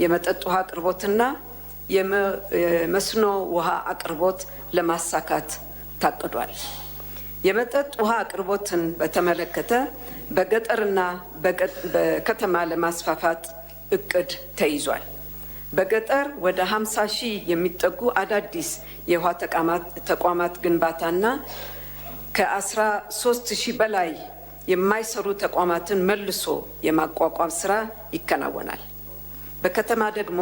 Speaker 3: የመጠጥ ውሃ አቅርቦትና የመስኖ ውሃ አቅርቦት ለማሳካት ታቅዷል። የመጠጥ ውሃ አቅርቦትን በተመለከተ በገጠርና በከተማ ለማስፋፋት እቅድ ተይዟል። በገጠር ወደ 50 ሺህ የሚጠጉ አዳዲስ የውሃ ተቋማት ግንባታና ከ13 ሺህ በላይ የማይሰሩ ተቋማትን መልሶ የማቋቋም ስራ ይከናወናል። በከተማ ደግሞ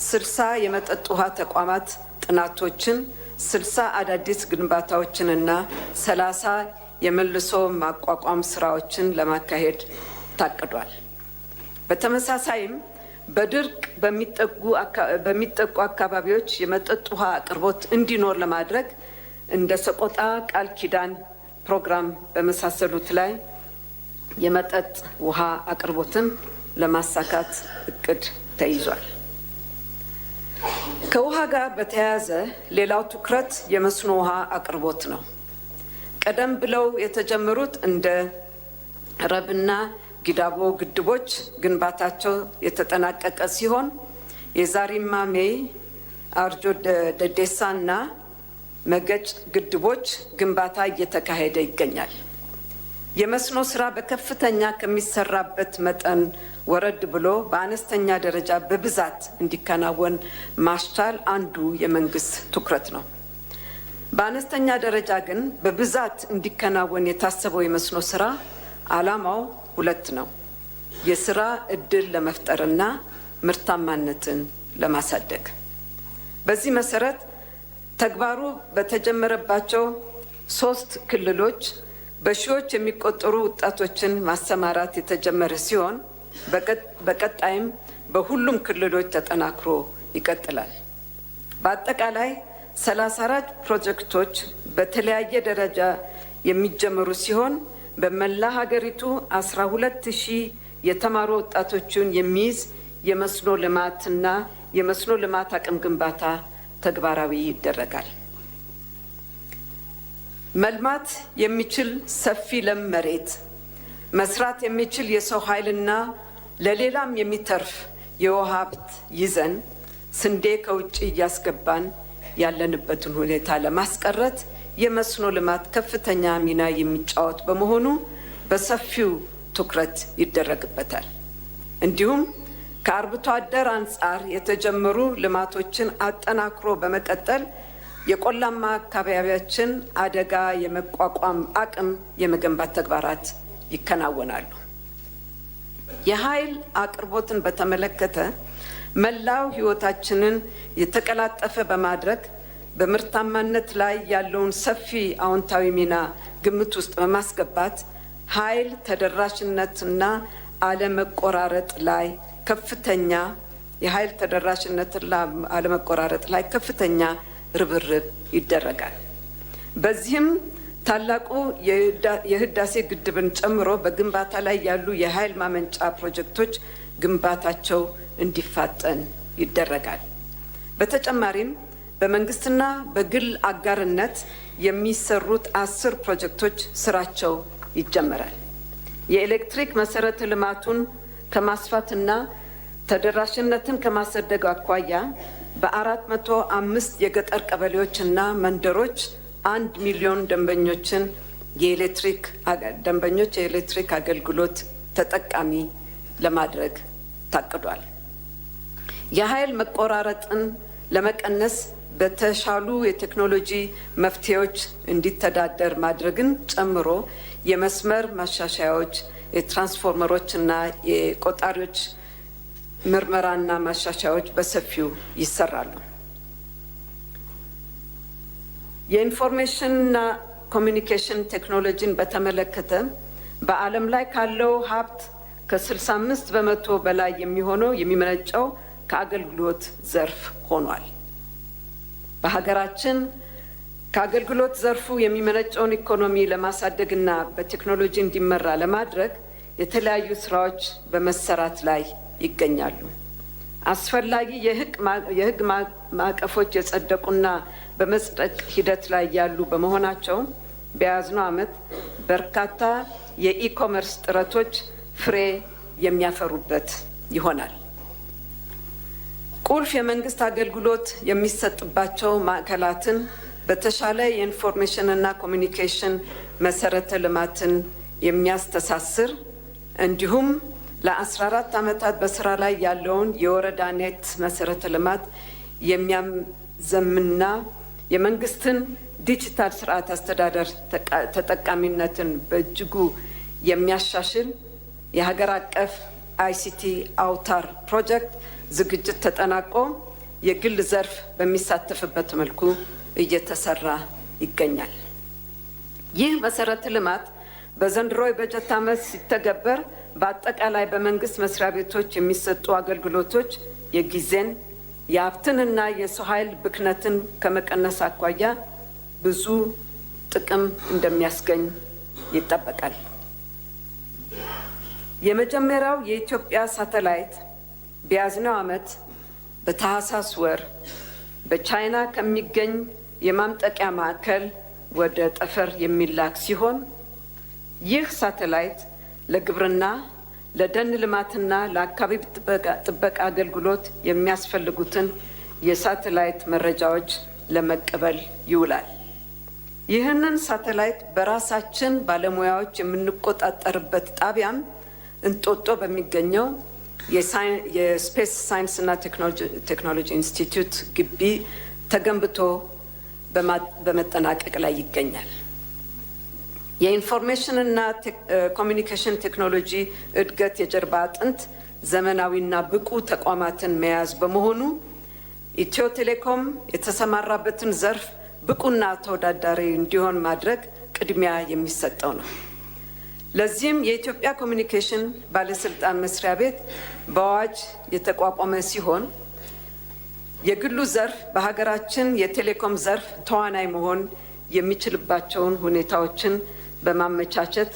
Speaker 3: 60 የመጠጥ ውሃ ተቋማት ጥናቶችን፣ 60 አዳዲስ ግንባታዎችንና 30 የመልሶ ማቋቋም ስራዎችን ለማካሄድ ታቅዷል። በተመሳሳይም በድርቅ በሚጠቁ አካባቢዎች የመጠጥ ውሃ አቅርቦት እንዲኖር ለማድረግ እንደ ሰቆጣ ቃል ኪዳን ፕሮግራም በመሳሰሉት ላይ የመጠጥ ውሃ አቅርቦትን ለማሳካት እቅድ ተይዟል። ከውሃ ጋር በተያያዘ ሌላው ትኩረት የመስኖ ውሃ አቅርቦት ነው። ቀደም ብለው የተጀመሩት እንደ ረብና ጊዳቦ ግድቦች ግንባታቸው የተጠናቀቀ ሲሆን የዛሪማሜ፣ አርጆ ደዴሳ እና መገጭ ግድቦች ግንባታ እየተካሄደ ይገኛል። የመስኖ ስራ በከፍተኛ ከሚሰራበት መጠን ወረድ ብሎ በአነስተኛ ደረጃ በብዛት እንዲከናወን ማስቻል አንዱ የመንግስት ትኩረት ነው። በአነስተኛ ደረጃ ግን በብዛት እንዲከናወን የታሰበው የመስኖ ስራ ዓላማው 2 ነው። የስራ እድል ለመፍጠርና ምርታማነትን ለማሳደግ። በዚህ መሰረት ተግባሩ በተጀመረባቸው 3 ክልሎች በሺዎች የሚቆጠሩ ወጣቶችን ማሰማራት የተጀመረ ሲሆን በቀጣይም በሁሉም ክልሎች ተጠናክሮ ይቀጥላል። በአጠቃላይ 34 ፕሮጀክቶች በተለያየ ደረጃ የሚጀመሩ ሲሆን በመላ ሀገሪቱ 12,000 የተማሩ ወጣቶችን የሚይዝ የመስኖ ልማትና የመስኖ ልማት አቅም ግንባታ ተግባራዊ ይደረጋል። መልማት የሚችል ሰፊ ለም መሬት፣ መስራት የሚችል የሰው ኃይልና ለሌላም የሚተርፍ የውሃ ሀብት ይዘን ስንዴ ከውጭ እያስገባን ያለንበትን ሁኔታ ለማስቀረት የመስኖ ልማት ከፍተኛ ሚና የሚጫወት በመሆኑ በሰፊው ትኩረት ይደረግበታል። እንዲሁም ከአርብቶ አደር አንጻር የተጀመሩ ልማቶችን አጠናክሮ በመቀጠል የቆላማ አካባቢያችን አደጋ የመቋቋም አቅም የመገንባት ተግባራት ይከናወናሉ። የኃይል አቅርቦትን በተመለከተ መላው ሕይወታችንን የተቀላጠፈ በማድረግ በምርታማነት ላይ ያለውን ሰፊ አዎንታዊ ሚና ግምት ውስጥ በማስገባት ኃይል ተደራሽነትና አለመቆራረጥ ላይ ከፍተኛ ርብርብ ይደረጋል። በዚህም ታላቁ የህዳሴ ግድብን ጨምሮ በግንባታ ላይ ያሉ የኃይል ማመንጫ ፕሮጀክቶች ግንባታቸው እንዲፋጠን ይደረጋል። በተጨማሪም በመንግስትና በግል አጋርነት የሚሰሩት 10 ፕሮጀክቶች ስራቸው ይጀመራል። የኤሌክትሪክ መሰረተ ልማቱን ከማስፋትና ተደራሽነትን ከማሳደግ አኳያ በ405 የገጠር ቀበሌዎችና መንደሮች 1 ሚሊዮን ደንበኞች የኤሌክትሪክ አገልግሎት ተጠቃሚ ለማድረግ ታቅዷል። የኃይል መቆራረጥን ለመቀነስ በተሻሉ የቴክኖሎጂ መፍትሄዎች እንዲተዳደር ማድረግን ጨምሮ የመስመር ማሻሻያዎች፣ የትራንስፎርመሮችና የቆጣሪዎች ምርመራና ማሻሻያዎች በሰፊው ይሰራሉ። የኢንፎርሜሽንና ኮሚኒኬሽን ቴክኖሎጂን በተመለከተ በዓለም ላይ ካለው ሀብት ከ65 በመቶ በላይ የሚሆነው የሚመነጨው ከአገልግሎት ዘርፍ ሆኗል። በሀገራችን ከአገልግሎት ዘርፉ የሚመነጨውን ኢኮኖሚ ለማሳደግና በቴክኖሎጂ እንዲመራ ለማድረግ የተለያዩ ስራዎች በመሰራት ላይ ይገኛሉ። አስፈላጊ የህግ ማዕቀፎች የጸደቁና በመጽደቅ ሂደት ላይ ያሉ በመሆናቸው በያዝነው ዓመት በርካታ የኢኮመርስ ጥረቶች ፍሬ የሚያፈሩበት ይሆናል። ቁልፍ የመንግስት አገልግሎት የሚሰጥባቸው ማዕከላትን በተሻለ የኢንፎርሜሽንና ኮሚኒኬሽን መሰረተ ልማትን የሚያስተሳስር እንዲሁም ለ14 ዓመታት በስራ ላይ ያለውን የወረዳ ኔት መሰረተ ልማት የሚያዘምንና የመንግስትን ዲጂታል ስርዓት አስተዳደር ተጠቃሚነትን በእጅጉ የሚያሻሽል የሀገር አቀፍ አይሲቲ አውታር ፕሮጀክት ዝግጅት ተጠናቆ የግል ዘርፍ በሚሳተፍበት መልኩ እየተሰራ ይገኛል። ይህ መሰረተ ልማት በዘንድሮ የበጀት ዓመት ሲተገበር በአጠቃላይ በመንግስት መስሪያ ቤቶች የሚሰጡ አገልግሎቶች የጊዜን የሀብትንና የሰው ኃይል ብክነትን ከመቀነስ አኳያ ብዙ ጥቅም እንደሚያስገኝ ይጠበቃል። የመጀመሪያው የኢትዮጵያ ሳተላይት በያዝነው ዓመት በታህሳስ ወር በቻይና ከሚገኝ የማምጠቂያ ማዕከል ወደ ጠፈር የሚላክ ሲሆን ይህ ሳተላይት ለግብርና፣ ለደን ልማትና ለአካባቢ ጥበቃ አገልግሎት የሚያስፈልጉትን የሳተላይት መረጃዎች ለመቀበል ይውላል። ይህንን ሳተላይት በራሳችን ባለሙያዎች የምንቆጣጠርበት ጣቢያም እንጦጦ በሚገኘው የስፔስ ሳይንስና ቴክኖሎጂ ኢንስቲትዩት ግቢ ተገንብቶ በመጠናቀቅ ላይ ይገኛል። የኢንፎርሜሽንና ኮሚኒኬሽን ቴክኖሎጂ እድገት የጀርባ አጥንት ዘመናዊና ብቁ ተቋማትን መያዝ በመሆኑ ኢትዮ ቴሌኮም የተሰማራበትን ዘርፍ ብቁና ተወዳዳሪ እንዲሆን ማድረግ ቅድሚያ የሚሰጠው ነው። ለዚህም የኢትዮጵያ ኮሚኒኬሽን ባለስልጣን መስሪያ ቤት በአዋጅ የተቋቋመ ሲሆን የግሉ ዘርፍ በሀገራችን የቴሌኮም ዘርፍ ተዋናይ መሆን የሚችልባቸውን ሁኔታዎችን በማመቻቸት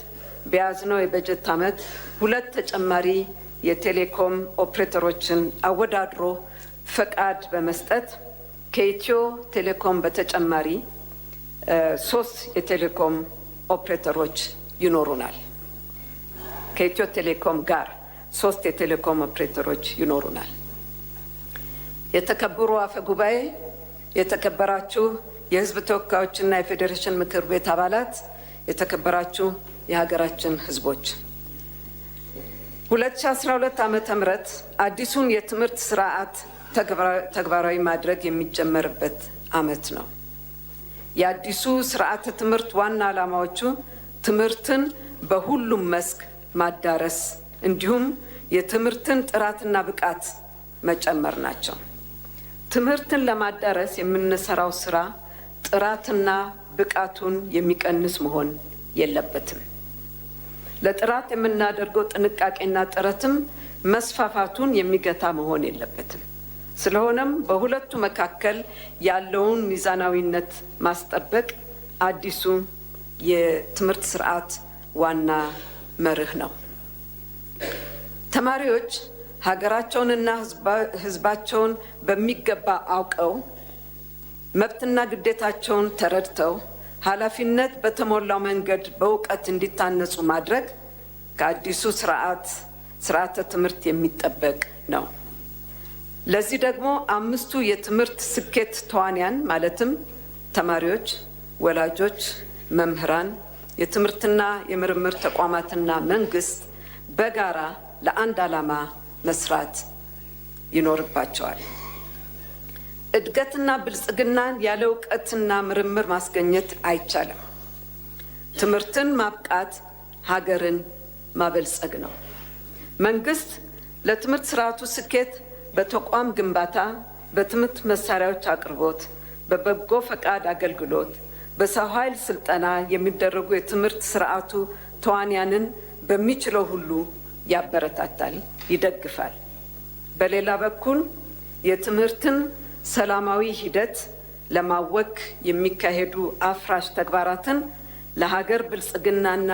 Speaker 3: በያዝነው የበጀት ዓመት 2 ተጨማሪ የቴሌኮም ኦፕሬተሮችን አወዳድሮ ፈቃድ በመስጠት ከኢትዮ ቴሌኮም በተጨማሪ 3 የቴሌኮም ኦፕሬተሮች ይኖሩናል። ከኢትዮ ቴሌኮም ጋር 3 የቴሌኮም ኦፕሬተሮች ይኖሩናል። የተከበሩ አፈ ጉባኤ፣ የተከበራችሁ የሕዝብ ተወካዮችና የፌዴሬሽን ምክር ቤት አባላት፣ የተከበራችሁ የሀገራችን ሕዝቦች 2012 ዓ.ም አዲሱን የትምህርት ስርዓት ተግባራዊ ማድረግ የሚጀመርበት ዓመት ነው። የአዲሱ ስርዓተ ትምህርት ዋና ዓላማዎቹ ትምህርትን በሁሉም መስክ ማዳረስ እንዲሁም የትምህርትን ጥራትና ብቃት መጨመር ናቸው። ትምህርትን ለማዳረስ የምንሰራው ስራ ጥራትና ብቃቱን የሚቀንስ መሆን የለበትም። ለጥራት የምናደርገው ጥንቃቄና ጥረትም መስፋፋቱን የሚገታ መሆን የለበትም። ስለሆነም በሁለቱ መካከል ያለውን ሚዛናዊነት ማስጠበቅ አዲሱ የትምህርት ስርዓት ዋና መርህ ነው። ተማሪዎች ሀገራቸውንና ሕዝባቸውን በሚገባ አውቀው መብትና ግዴታቸውን ተረድተው ኃላፊነት በተሞላው መንገድ በእውቀት እንዲታነጹ ማድረግ ከአዲሱ ስርዓተ ትምህርት የሚጠበቅ ነው። ለዚህ ደግሞ 5ቱ የትምህርት ስኬት ተዋንያን ማለትም ተማሪዎች፣ ወላጆች፣ መምህራን፣ የትምህርትና የምርምር ተቋማትና መንግስት በጋራ ለአንድ ዓላማ መስራት ይኖርባቸዋል። እድገትና ብልጽግናን ያለ እውቀትና ምርምር ማስገኘት አይቻልም። ትምህርትን ማብቃት ሀገርን ማበልጸግ ነው። መንግስት ለትምህርት ስርዓቱ ስኬት በተቋም ግንባታ፣ በትምህርት መሳሪያዎች አቅርቦት፣ በበጎ ፈቃድ አገልግሎት፣ በሰው ኃይል ስልጠና የሚደረጉ የትምህርት ስርዓቱ ተዋንያንን በሚችለው ሁሉ ያበረታታል፣ ይደግፋል። በሌላ በኩል የትምህርትን ሰላማዊ ሂደት ለማወክ የሚካሄዱ አፍራሽ ተግባራትን ለሀገር ብልጽግናና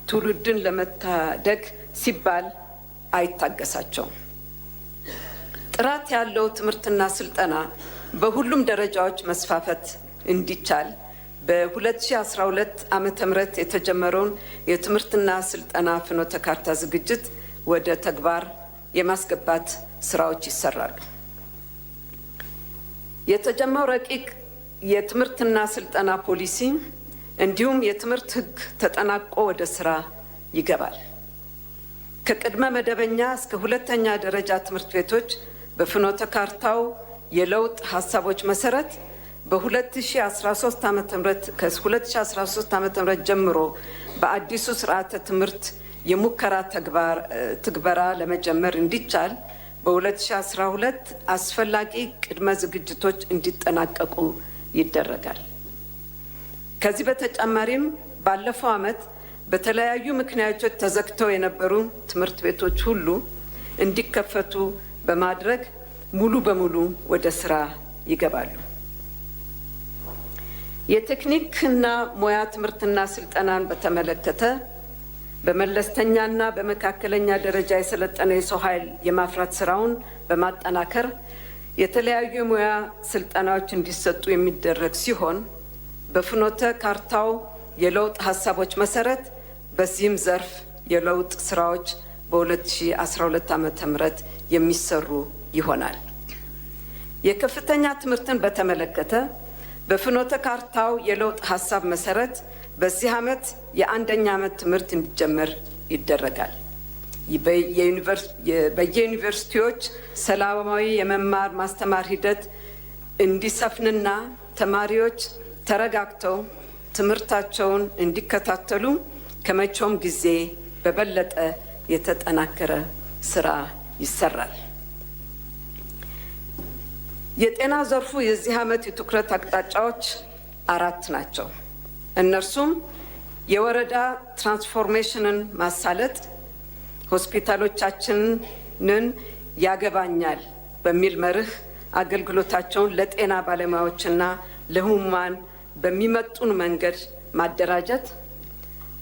Speaker 3: ትውልድን ለመታደግ ሲባል አይታገሳቸውም። ጥራት ያለው ትምህርትና ስልጠና በሁሉም ደረጃዎች መስፋፋት እንዲቻል በ2012 ዓ.ም የተጀመረውን የትምህርትና ስልጠና ፍኖተ ካርታ ዝግጅት ወደ ተግባር የማስገባት ስራዎች ይሰራሉ። የተጀመረው ረቂቅ የትምህርትና ስልጠና ፖሊሲ እንዲሁም የትምህርት ሕግ ተጠናቆ ወደ ስራ ይገባል። ከቅድመ መደበኛ እስከ 2ኛ ደረጃ ትምህርት ቤቶች በፍኖተ ካርታው የለውጥ ሀሳቦች መሰረት በ2013 ዓ.ም ከ2013 ዓ.ም ጀምሮ በአዲሱ ስርዓተ ትምህርት የሙከራ ትግበራ ለመጀመር እንዲቻል በ2012 አስፈላጊ ቅድመ ዝግጅቶች እንዲጠናቀቁ ይደረጋል። ከዚህ በተጨማሪም ባለፈው ዓመት በተለያዩ ምክንያቶች ተዘግተው የነበሩ ትምህርት ቤቶች ሁሉ እንዲከፈቱ በማድረግ ሙሉ በሙሉ ወደ ስራ ይገባሉ። የቴክኒክና ሙያ ትምህርትና ስልጠናን በተመለከተ በመለስተኛና በመካከለኛ ደረጃ የሰለጠነ የሰው ኃይል የማፍራት ስራውን በማጠናከር የተለያዩ የሙያ ስልጠናዎች እንዲሰጡ የሚደረግ ሲሆን በፍኖተ ካርታው የለውጥ ሀሳቦች መሰረት በዚህም ዘርፍ የለውጥ ስራዎች በ2012 ዓ.ም የሚሰሩ ይሆናል። የከፍተኛ ትምህርትን በተመለከተ በፍኖተ ካርታው የለውጥ ሀሳብ መሰረት በዚህ ዓመት የ1ኛ ዓመት ትምህርት እንዲጀመር ይደረጋል። በየዩኒቨርሲቲዎች ሰላማዊ የመማር ማስተማር ሂደት እንዲሰፍንና ተማሪዎች ተረጋግተው ትምህርታቸውን እንዲከታተሉ ከመቼውም ጊዜ በበለጠ የተጠናከረ ስራ ይሰራል። የጤና ዘርፉ የዚህ ዓመት የትኩረት አቅጣጫዎች 4 ናቸው። እነርሱም የወረዳ ትራንስፎርሜሽንን ማሳለጥ፣ ሆስፒታሎቻችንን ያገባኛል በሚል መርህ አገልግሎታቸውን ለጤና ባለሙያዎችና ለህሙማን በሚመጡን መንገድ ማደራጀት፣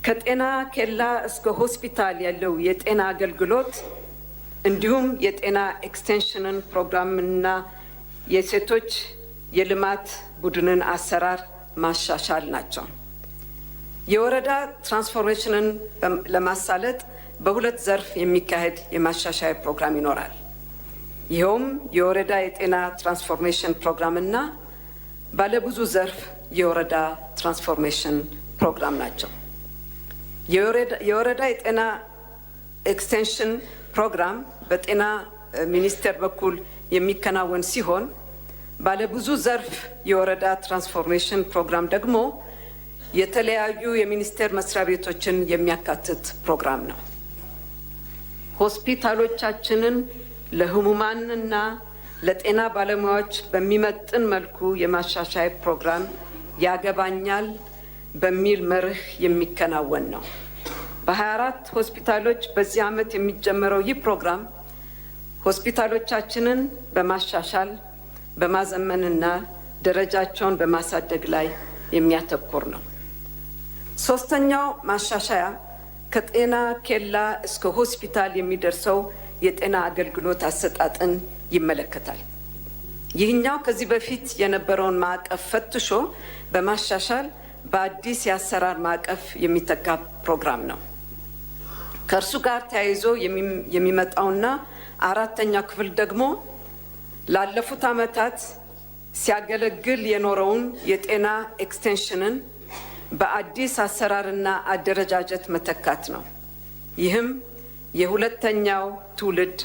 Speaker 3: ከጤና ኬላ እስከ ሆስፒታል ያለው የጤና አገልግሎት እንዲሁም የጤና ኤክስቴንሽንን ፕሮግራምና የሴቶች የልማት ቡድንን አሰራር ማሻሻል ናቸው። የወረዳ ትራንስፎርሜሽንን ለማሳለጥ በሁለት ዘርፍ የሚካሄድ የማሻሻያ ፕሮግራም ይኖራል። ይኸውም የወረዳ የጤና ትራንስፎርሜሽን ፕሮግራም እና ባለብዙ ዘርፍ የወረዳ ትራንስፎርሜሽን ፕሮግራም ናቸው። የወረዳ የጤና ኤክስቴንሽን ፕሮግራም በጤና ሚኒስቴር በኩል የሚከናወን ሲሆን ባለብዙ ዘርፍ የወረዳ ትራንስፎርሜሽን ፕሮግራም ደግሞ የተለያዩ የሚኒስቴር መስሪያ ቤቶችን የሚያካትት ፕሮግራም ነው። ሆስፒታሎቻችንን ለህሙማንና ለጤና ባለሙያዎች በሚመጥን መልኩ የማሻሻያ ፕሮግራም ያገባኛል በሚል መርህ የሚከናወን ነው። በ24 ሆስፒታሎች በዚህ ዓመት የሚጀመረው ይህ ፕሮግራም ሆስፒታሎቻችንን በማሻሻል በማዘመንና ደረጃቸውን በማሳደግ ላይ የሚያተኩር ነው። ሶስተኛው ማሻሻያ ከጤና ኬላ እስከ ሆስፒታል የሚደርሰው የጤና አገልግሎት አሰጣጥን ይመለከታል። ይህኛው ከዚህ በፊት የነበረውን ማዕቀፍ ፈትሾ በማሻሻል በአዲስ የአሰራር ማዕቀፍ የሚተካ ፕሮግራም ነው። ከእርሱ ጋር ተያይዞ የሚመጣውና አራተኛው ክፍል ደግሞ ላለፉት ዓመታት ሲያገለግል የኖረውን የጤና ኤክስቴንሽንን በአዲስ አሰራርና አደረጃጀት መተካት ነው። ይህም የሁለተኛው ትውልድ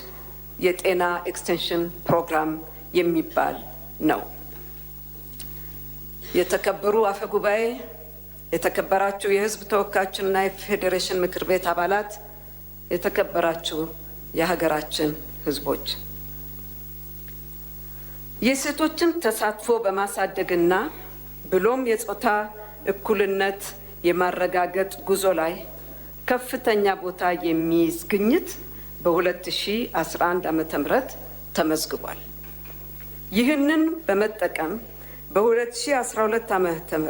Speaker 3: የጤና ኤክስቴንሽን ፕሮግራም የሚባል ነው። የተከበሩ አፈ ጉባኤ፣ የተከበራችሁ የሕዝብ ተወካዮችና የፌዴሬሽን ምክር ቤት አባላት፣ የተከበራችሁ የሀገራችን ሕዝቦች፣ የሴቶችን ተሳትፎ በማሳደግና ብሎም የጾታ እኩልነት የማረጋገጥ ጉዞ ላይ ከፍተኛ ቦታ የሚይዝ ግኝት በ2011 ዓ.ም ተመዝግቧል። ይህንን በመጠቀም በ2012 ዓ.ም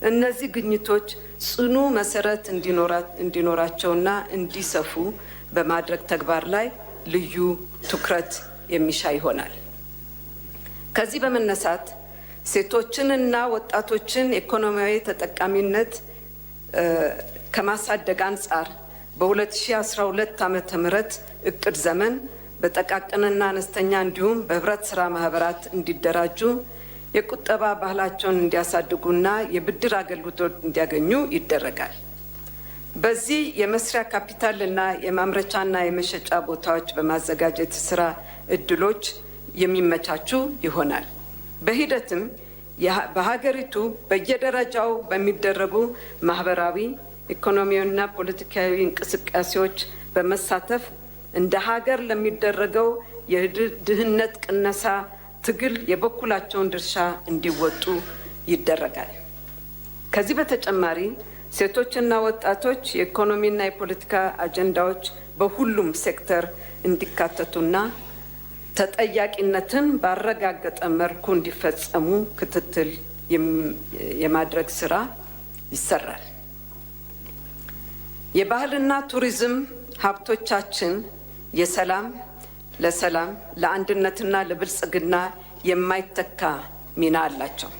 Speaker 3: እነዚህ ግኝቶች ጽኑ መሰረት እንዲኖራቸውና እንዲሰፉ በማድረግ ተግባር ላይ ልዩ ትኩረት የሚሻ ይሆናል። ከዚህ በመነሳት ሴቶችንና ወጣቶችን ኢኮኖሚያዊ ተጠቃሚነት ከማሳደግ አንጻር በ2012 ዓ.ም እቅድ ዘመን በጠቃቅንና አነስተኛ እንዲሁም በህብረት ስራ ማህበራት እንዲደራጁ የቁጠባ ባህላቸውን እንዲያሳድጉና የብድር አገልግሎት እንዲያገኙ ይደረጋል። በዚህ የመስሪያ ካፒታልና የማምረቻና የመሸጫ ቦታዎች በማዘጋጀት ስራ እድሎች የሚመቻቹ ይሆናል። በሂደትም በሀገሪቱ በየደረጃው በሚደረጉ ማህበራዊ፣ ኢኮኖሚያዊና ፖለቲካዊ እንቅስቃሴዎች በመሳተፍ እንደ ሀገር ለሚደረገው የድህነት ቅነሳ ትግል የበኩላቸውን ድርሻ እንዲወጡ ይደረጋል። ከዚህ በተጨማሪ ሴቶችና ወጣቶች የኢኮኖሚና የፖለቲካ አጀንዳዎች በሁሉም ሴክተር እንዲካተቱና ተጠያቂነትን ባረጋገጠ መልኩ እንዲፈጸሙ ክትትል የማድረግ ስራ ይሰራል። የባህልና ቱሪዝም ሀብቶቻችን የሰላም፣ ለሰላም፣ ለአንድነትና ለብልጽግና የማይተካ ሚና አላቸው።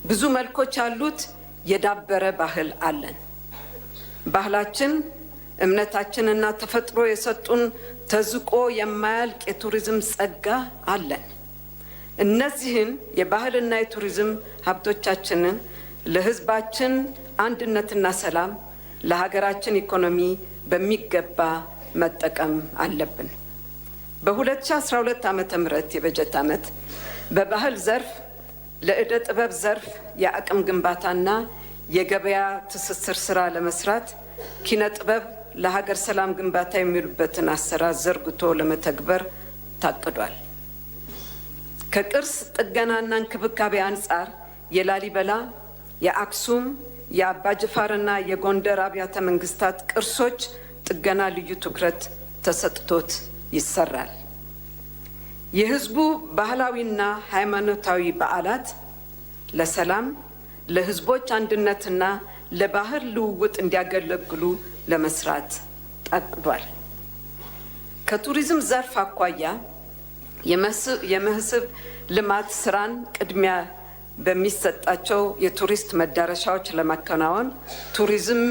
Speaker 3: ብዙ መልኮች ያሉት የዳበረ ባህል አለን። ባህላችን፣ እምነታችንና ተፈጥሮ የሰጡን ተዝቆ የማያልቅ የቱሪዝም ጸጋ አለን። እነዚህን የባህልና የቱሪዝም ሀብቶቻችንን ለሕዝባችን አንድነትና ሰላም፣ ለሀገራችን ኢኮኖሚ በሚገባ መጠቀም አለብን። በ2012 ዓ.ም የበጀት ዓመት በባህል ዘርፍ ለዕደ ጥበብ ዘርፍ የአቅም ግንባታና የገበያ ትስስር ስራ ለመስራት ኪነ ጥበብ ለሀገር ሰላም ግንባታ የሚውልበትን አሰራር ዘርግቶ ለመተግበር ታቅዷል። ከቅርስ ጥገናና እንክብካቤ አንጻር የላሊበላ፣ የአክሱም፣ የአባጅፋርና የጎንደር አብያተ መንግስታት ቅርሶች ጥገና ልዩ ትኩረት ተሰጥቶት ይሰራል። የህዝቡ ባህላዊና ሃይማኖታዊ በዓላት ለሰላም፣ ለህዝቦች አንድነትና ለባህል ልውውጥ እንዲያገለግሉ ለመስራት ታቅዷል። ከቱሪዝም ዘርፍ አኳያ የመስህብ ልማት ስራን ቅድሚያ በሚሰጣቸው የቱሪስት መዳረሻዎች ለማከናወን ቱሪዝም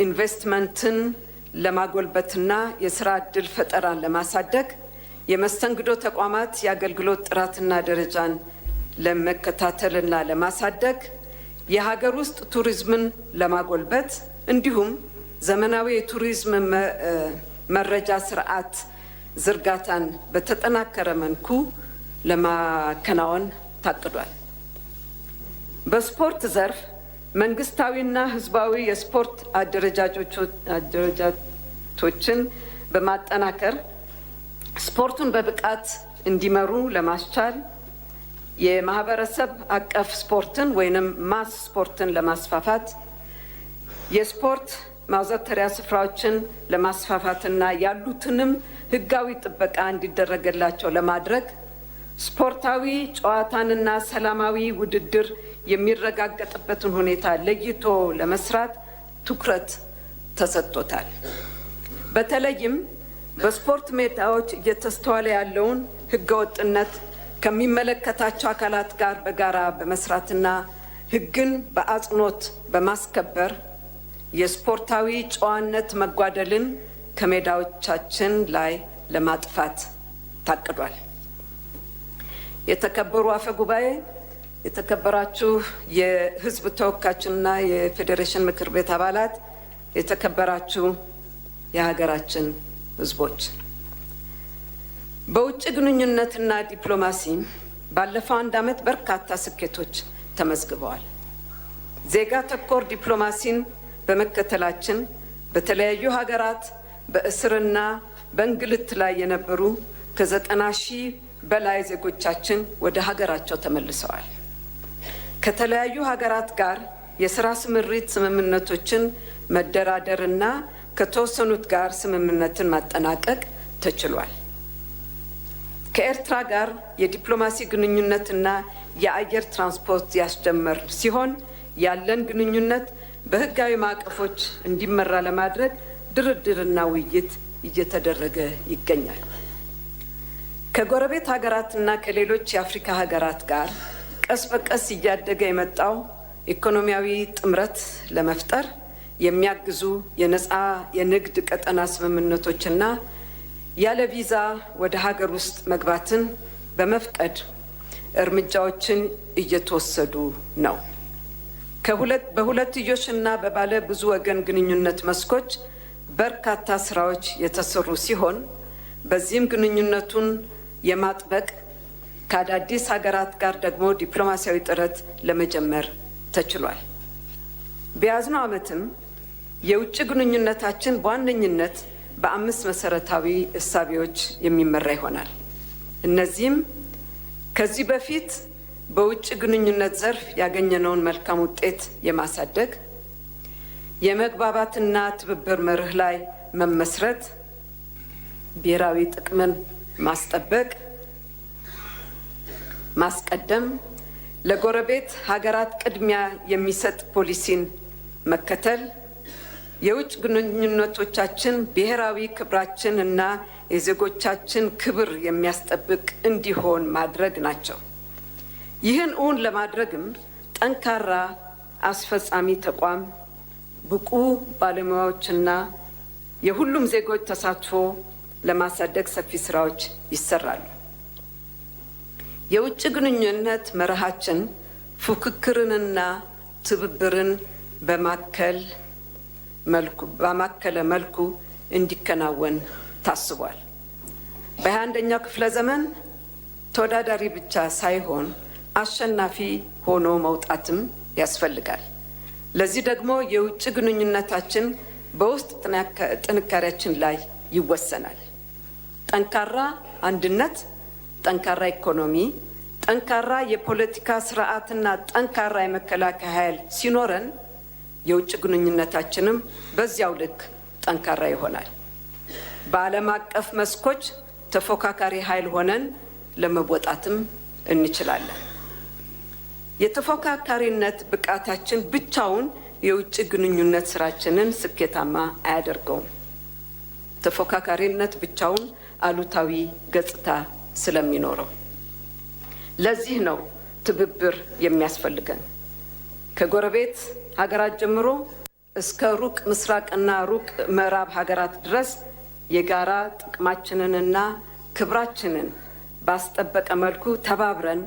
Speaker 3: ኢንቨስትመንትን ለማጎልበትና የስራ ዕድል ፈጠራን ለማሳደግ የመስተንግዶ ተቋማት የአገልግሎት ጥራትና ደረጃን ለመከታተልና ለማሳደግ የሀገር ውስጥ ቱሪዝምን ለማጎልበት እንዲሁም ዘመናዊ የቱሪዝም መረጃ ስርዓት ዝርጋታን በተጠናከረ መልኩ ለማከናወን ታቅዷል። በስፖርት ዘርፍ መንግስታዊና ህዝባዊ የስፖርት አደረጃጀቶችን በማጠናከር ስፖርቱን በብቃት እንዲመሩ ለማስቻል የማህበረሰብ አቀፍ ስፖርትን ወይንም ማስ ስፖርትን ለማስፋፋት የስፖርት ማዘውተሪያ ስፍራዎችን ለማስፋፋትና ያሉትንም ህጋዊ ጥበቃ እንዲደረግላቸው ለማድረግ ስፖርታዊ ጨዋታንና ሰላማዊ ውድድር የሚረጋገጥበትን ሁኔታ ለይቶ ለመስራት ትኩረት ተሰጥቶታል። በተለይም በስፖርት ሜዳዎች እየተስተዋለ ያለውን ህገወጥነት ከሚመለከታቸው አካላት ጋር በጋራ በመስራትና ህግን በአጽንኦት በማስከበር የስፖርታዊ ጨዋነት መጓደልን ከሜዳዎቻችን ላይ ለማጥፋት ታቅዷል። የተከበሩ አፈ ጉባኤ፣ የተከበራችሁ የህዝብ ተወካዮችና የፌዴሬሽን ምክር ቤት አባላት፣ የተከበራችሁ የሀገራችን ህዝቦች፣ በውጭ ግንኙነትና ዲፕሎማሲ ባለፈው 1 ዓመት በርካታ ስኬቶች ተመዝግበዋል። ዜጋ ተኮር ዲፕሎማሲን በመከተላችን በተለያዩ ሀገራት በእስርና በእንግልት ላይ የነበሩ ከ90 ሺህ በላይ ዜጎቻችን ወደ ሀገራቸው ተመልሰዋል። ከተለያዩ ሀገራት ጋር የስራ ስምሪት ስምምነቶችን መደራደርና ከተወሰኑት ጋር ስምምነትን ማጠናቀቅ ተችሏል። ከኤርትራ ጋር የዲፕሎማሲ ግንኙነትና የአየር ትራንስፖርት ያስጀመር ሲሆን ያለን ግንኙነት በህጋዊ ማዕቀፎች እንዲመራ ለማድረግ ድርድርና ውይይት እየተደረገ ይገኛል። ከጎረቤት ሀገራትና ከሌሎች የአፍሪካ ሀገራት ጋር ቀስ በቀስ እያደገ የመጣው ኢኮኖሚያዊ ጥምረት ለመፍጠር የሚያግዙ የነፃ የንግድ ቀጠና ስምምነቶችና ያለ ቪዛ ወደ ሀገር ውስጥ መግባትን በመፍቀድ እርምጃዎችን እየተወሰዱ ነው። በሁለትዮሽና በባለ ብዙ ወገን ግንኙነት መስኮች በርካታ ስራዎች የተሰሩ ሲሆን በዚህም ግንኙነቱን የማጥበቅ ከአዳዲስ ሀገራት ጋር ደግሞ ዲፕሎማሲያዊ ጥረት ለመጀመር ተችሏል። በያዝነው ዓመትም የውጭ ግንኙነታችን በዋነኝነት በ5 መሰረታዊ እሳቤዎች የሚመራ ይሆናል። እነዚህም ከዚህ በፊት በውጭ ግንኙነት ዘርፍ ያገኘነውን መልካም ውጤት የማሳደግ፣ የመግባባትና ትብብር መርህ ላይ መመስረት፣ ብሔራዊ ጥቅምን ማስጠበቅ ማስቀደም፣ ለጎረቤት ሀገራት ቅድሚያ የሚሰጥ ፖሊሲን መከተል፣ የውጭ ግንኙነቶቻችን ብሔራዊ ክብራችን እና የዜጎቻችን ክብር የሚያስጠብቅ እንዲሆን ማድረግ ናቸው። ይህን እውን ለማድረግም ጠንካራ አስፈጻሚ ተቋም፣ ብቁ ባለሙያዎችና የሁሉም ዜጎች ተሳትፎ ለማሳደግ ሰፊ ስራዎች ይሰራሉ። የውጭ ግንኙነት መርሃችን ፉክክርንና ትብብርን በማከለ መልኩ እንዲከናወን ታስቧል። በ21ኛው ክፍለ ዘመን ተወዳዳሪ ብቻ ሳይሆን አሸናፊ ሆኖ መውጣትም ያስፈልጋል። ለዚህ ደግሞ የውጭ ግንኙነታችን በውስጥ ጥንካሬያችን ላይ ይወሰናል። ጠንካራ አንድነት፣ ጠንካራ ኢኮኖሚ፣ ጠንካራ የፖለቲካ ስርዓትና ጠንካራ የመከላከያ ኃይል ሲኖረን የውጭ ግንኙነታችንም በዚያው ልክ ጠንካራ ይሆናል። በዓለም አቀፍ መስኮች ተፎካካሪ ኃይል ሆነን ለመወጣትም እንችላለን። የተፎካካሪነት ብቃታችን ብቻውን የውጭ ግንኙነት ስራችንን ስኬታማ አያደርገውም። ተፎካካሪነት ብቻውን አሉታዊ ገጽታ ስለሚኖረው፣ ለዚህ ነው ትብብር የሚያስፈልገን ከጎረቤት ሀገራት ጀምሮ እስከ ሩቅ ምስራቅና ሩቅ ምዕራብ ሀገራት ድረስ የጋራ ጥቅማችንንና ክብራችንን ባስጠበቀ መልኩ ተባብረን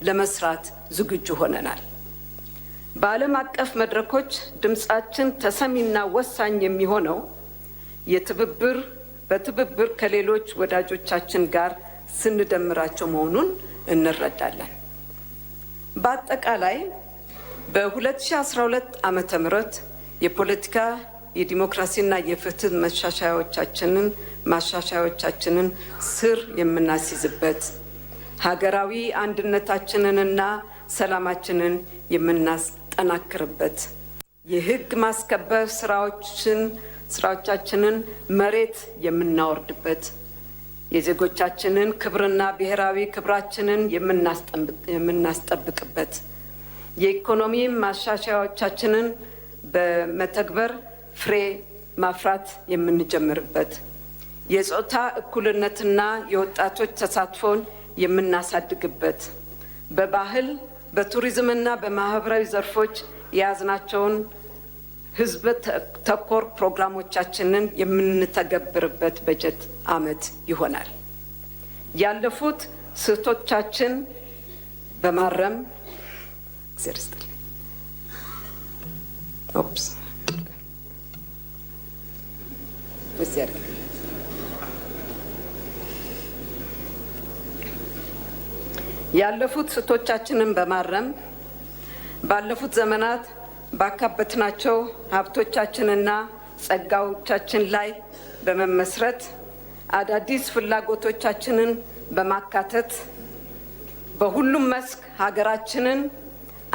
Speaker 3: ለመስራት ዝግጁ ሆነናል። በዓለም አቀፍ መድረኮች ድምጻችን ተሰሚና ወሳኝ የሚሆነው በትብብር ከሌሎች ወዳጆቻችን ጋር ስንደምራቸው መሆኑን እንረዳለን። በአጠቃላይ በ2012 ዓመተ ምህረት የፖለቲካ የዲሞክራሲና የፍትህ ማሻሻያዎቻችንን ስር የምናስይዝበት ሀገራዊ አንድነታችንንና ሰላማችንን የምናስጠናክርበት የህግ ማስከበር ስራዎቻችንን መሬት የምናወርድበት የዜጎቻችንን ክብርና ብሔራዊ ክብራችንን የምናስጠብቅበት የኢኮኖሚ ማሻሻያዎቻችንን በመተግበር ፍሬ ማፍራት የምንጀምርበት የጾታ እኩልነትና የወጣቶች ተሳትፎን የምናሳድግበት በባህል በቱሪዝምና በማህበራዊ ዘርፎች የያዝናቸውን ህዝብ ተኮር ፕሮግራሞቻችንን የምንተገብርበት በጀት ዓመት ይሆናል። ያለፉት ስህተቶቻችን በማረም ባለፉት ዘመናት ባካበትናቸው ሀብቶቻችንና ጸጋዎቻችን ላይ በመመስረት አዳዲስ ፍላጎቶቻችንን በማካተት በሁሉም መስክ ሀገራችንን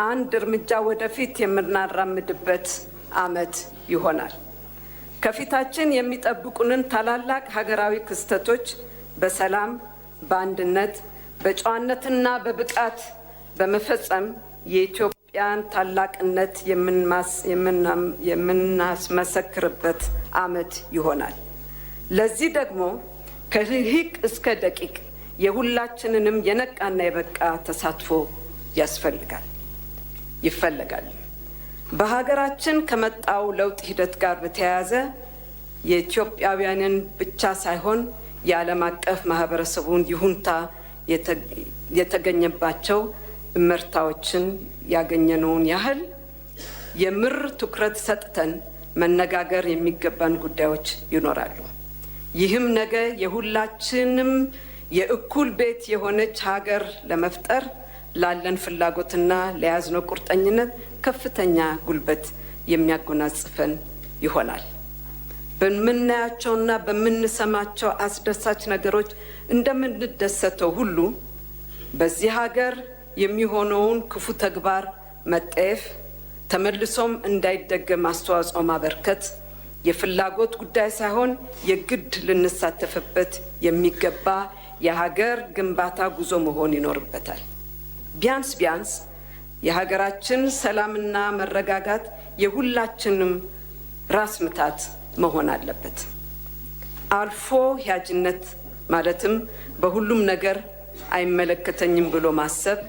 Speaker 3: አንድ እርምጃ ወደፊት የምናራምድበት ዓመት ይሆናል። ከፊታችን የሚጠብቁንን ታላላቅ ሀገራዊ ክስተቶች በሰላም፣ በአንድነት፣ በጨዋነትና በብቃት በመፈጸም የኢትዮጵያን ታላቅነት የምናስመሰክርበት ዓመት ይሆናል። ለዚህ ደግሞ ከልሂቅ እስከ ደቂቅ የሁላችንንም የነቃና የበቃ ተሳትፎ ይፈለጋል። በሀገራችን ከመጣው ለውጥ ሂደት ጋር በተያያዘ የኢትዮጵያውያንን ብቻ ሳይሆን የዓለም አቀፍ ማህበረሰቡን ይሁንታ የተገኘባቸው እመርታዎችን ያገኘነውን ያህል የምር ትኩረት ሰጥተን መነጋገር የሚገባን ጉዳዮች ይኖራሉ። ይህም ነገ የሁላችንም የእኩል ቤት የሆነች ሀገር ለመፍጠር ላለን ፍላጎትና ለያዝነው ቁርጠኝነት ከፍተኛ ጉልበት የሚያጎናጽፈን ይሆናል። በምናያቸውና በምንሰማቸው አስደሳች ነገሮች እንደምንደሰተው ሁሉ በዚህ ሀገር የሚሆነውን ክፉ ተግባር መጠየፍ ተመልሶም እንዳይደገም አስተዋጽኦ ማበርከት የፍላጎት ጉዳይ ሳይሆን የግድ ልንሳተፍበት የሚገባ የሀገር ግንባታ ጉዞ መሆን ይኖርበታል። ቢያንስ የሀገራችን ሰላምና መረጋጋት የሁላችንም ራስ ምታት መሆን አለበት። አልፎ ያጅነት ማለትም በሁሉም ነገር አይመለከተኝም ብሎ ማሰብ፣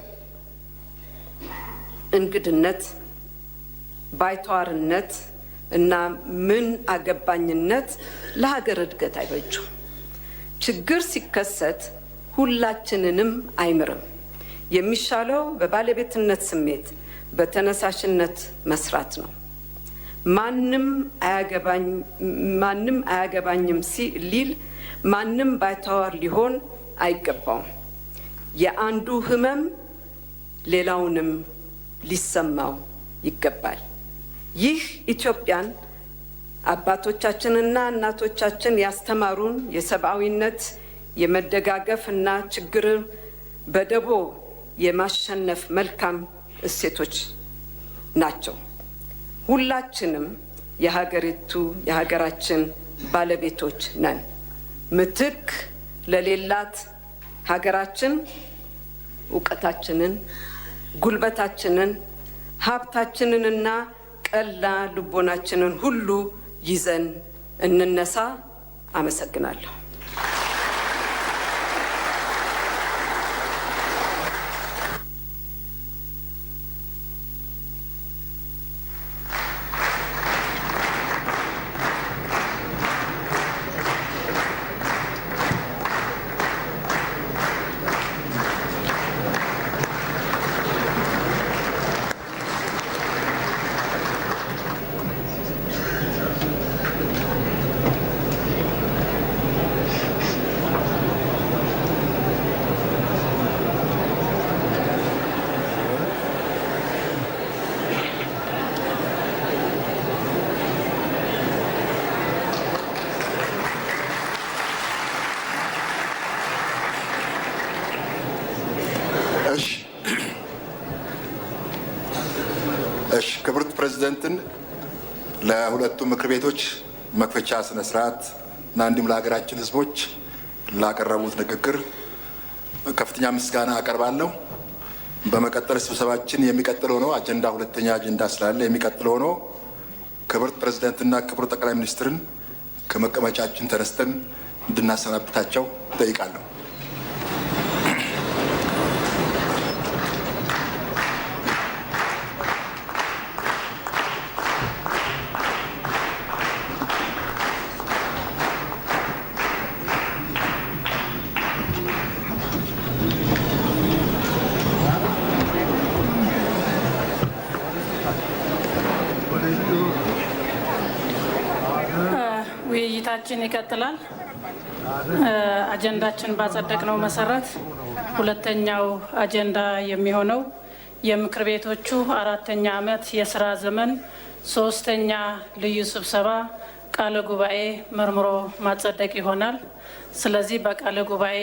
Speaker 3: እንግድነት፣ ባይተዋርነት እና ምን አገባኝነት ለሀገር እድገት አይበጁም። ችግር ሲከሰት ሁላችንንም አይምርም። የሚሻለው በባለቤትነት ስሜት በተነሳሽነት መስራት ነው። ማንም አያገባኝም ሊል ማንም ባይተዋር ሊሆን አይገባውም። የአንዱ ህመም ሌላውንም ሊሰማው ይገባል። ይህ ኢትዮጵያን አባቶቻችንና እናቶቻችን ያስተማሩን የሰብአዊነት የመደጋገፍ እና ችግርን በደቦ የማሸነፍ መልካም እሴቶች ናቸው። ሁላችንም የሀገራችን ባለቤቶች ነን። ምትክ ለሌላት ሀገራችን እውቀታችንን፣ ጉልበታችንን፣ ሀብታችንንና ቀላ ልቦናችንን ሁሉ ይዘን እንነሳ። አመሰግናለሁ።
Speaker 4: ክብርት ፕሬዝደንትን ለሁለቱ ምክር ቤቶች መክፈቻ ስነ ስርዓት እና እንዲሁም ለሀገራችን ሕዝቦች ላቀረቡት ንግግር ከፍተኛ ምስጋና አቀርባለሁ። በመቀጠል ስብሰባችን የሚቀጥለው ነው። አጀንዳ ሁለተኛ አጀንዳ ስላለ የሚቀጥለው ነው። ክብርት ፕሬዝደንትና ክቡር ጠቅላይ ሚኒስትርን ከመቀመጫችን ተነስተን እንድናሰናብታቸው ጠይቃለሁ።
Speaker 2: ውይይታችን ይቀጥላል። አጀንዳችን ባጸደቅነው መሰረት ሁለተኛው አጀንዳ የሚሆነው የምክር ቤቶቹ 4ኛ ዓመት የስራ ዘመን 3ኛ ልዩ ስብሰባ ቃለ ጉባኤ መርምሮ ማጸደቅ ይሆናል። ስለዚህ በቃለ ጉባኤ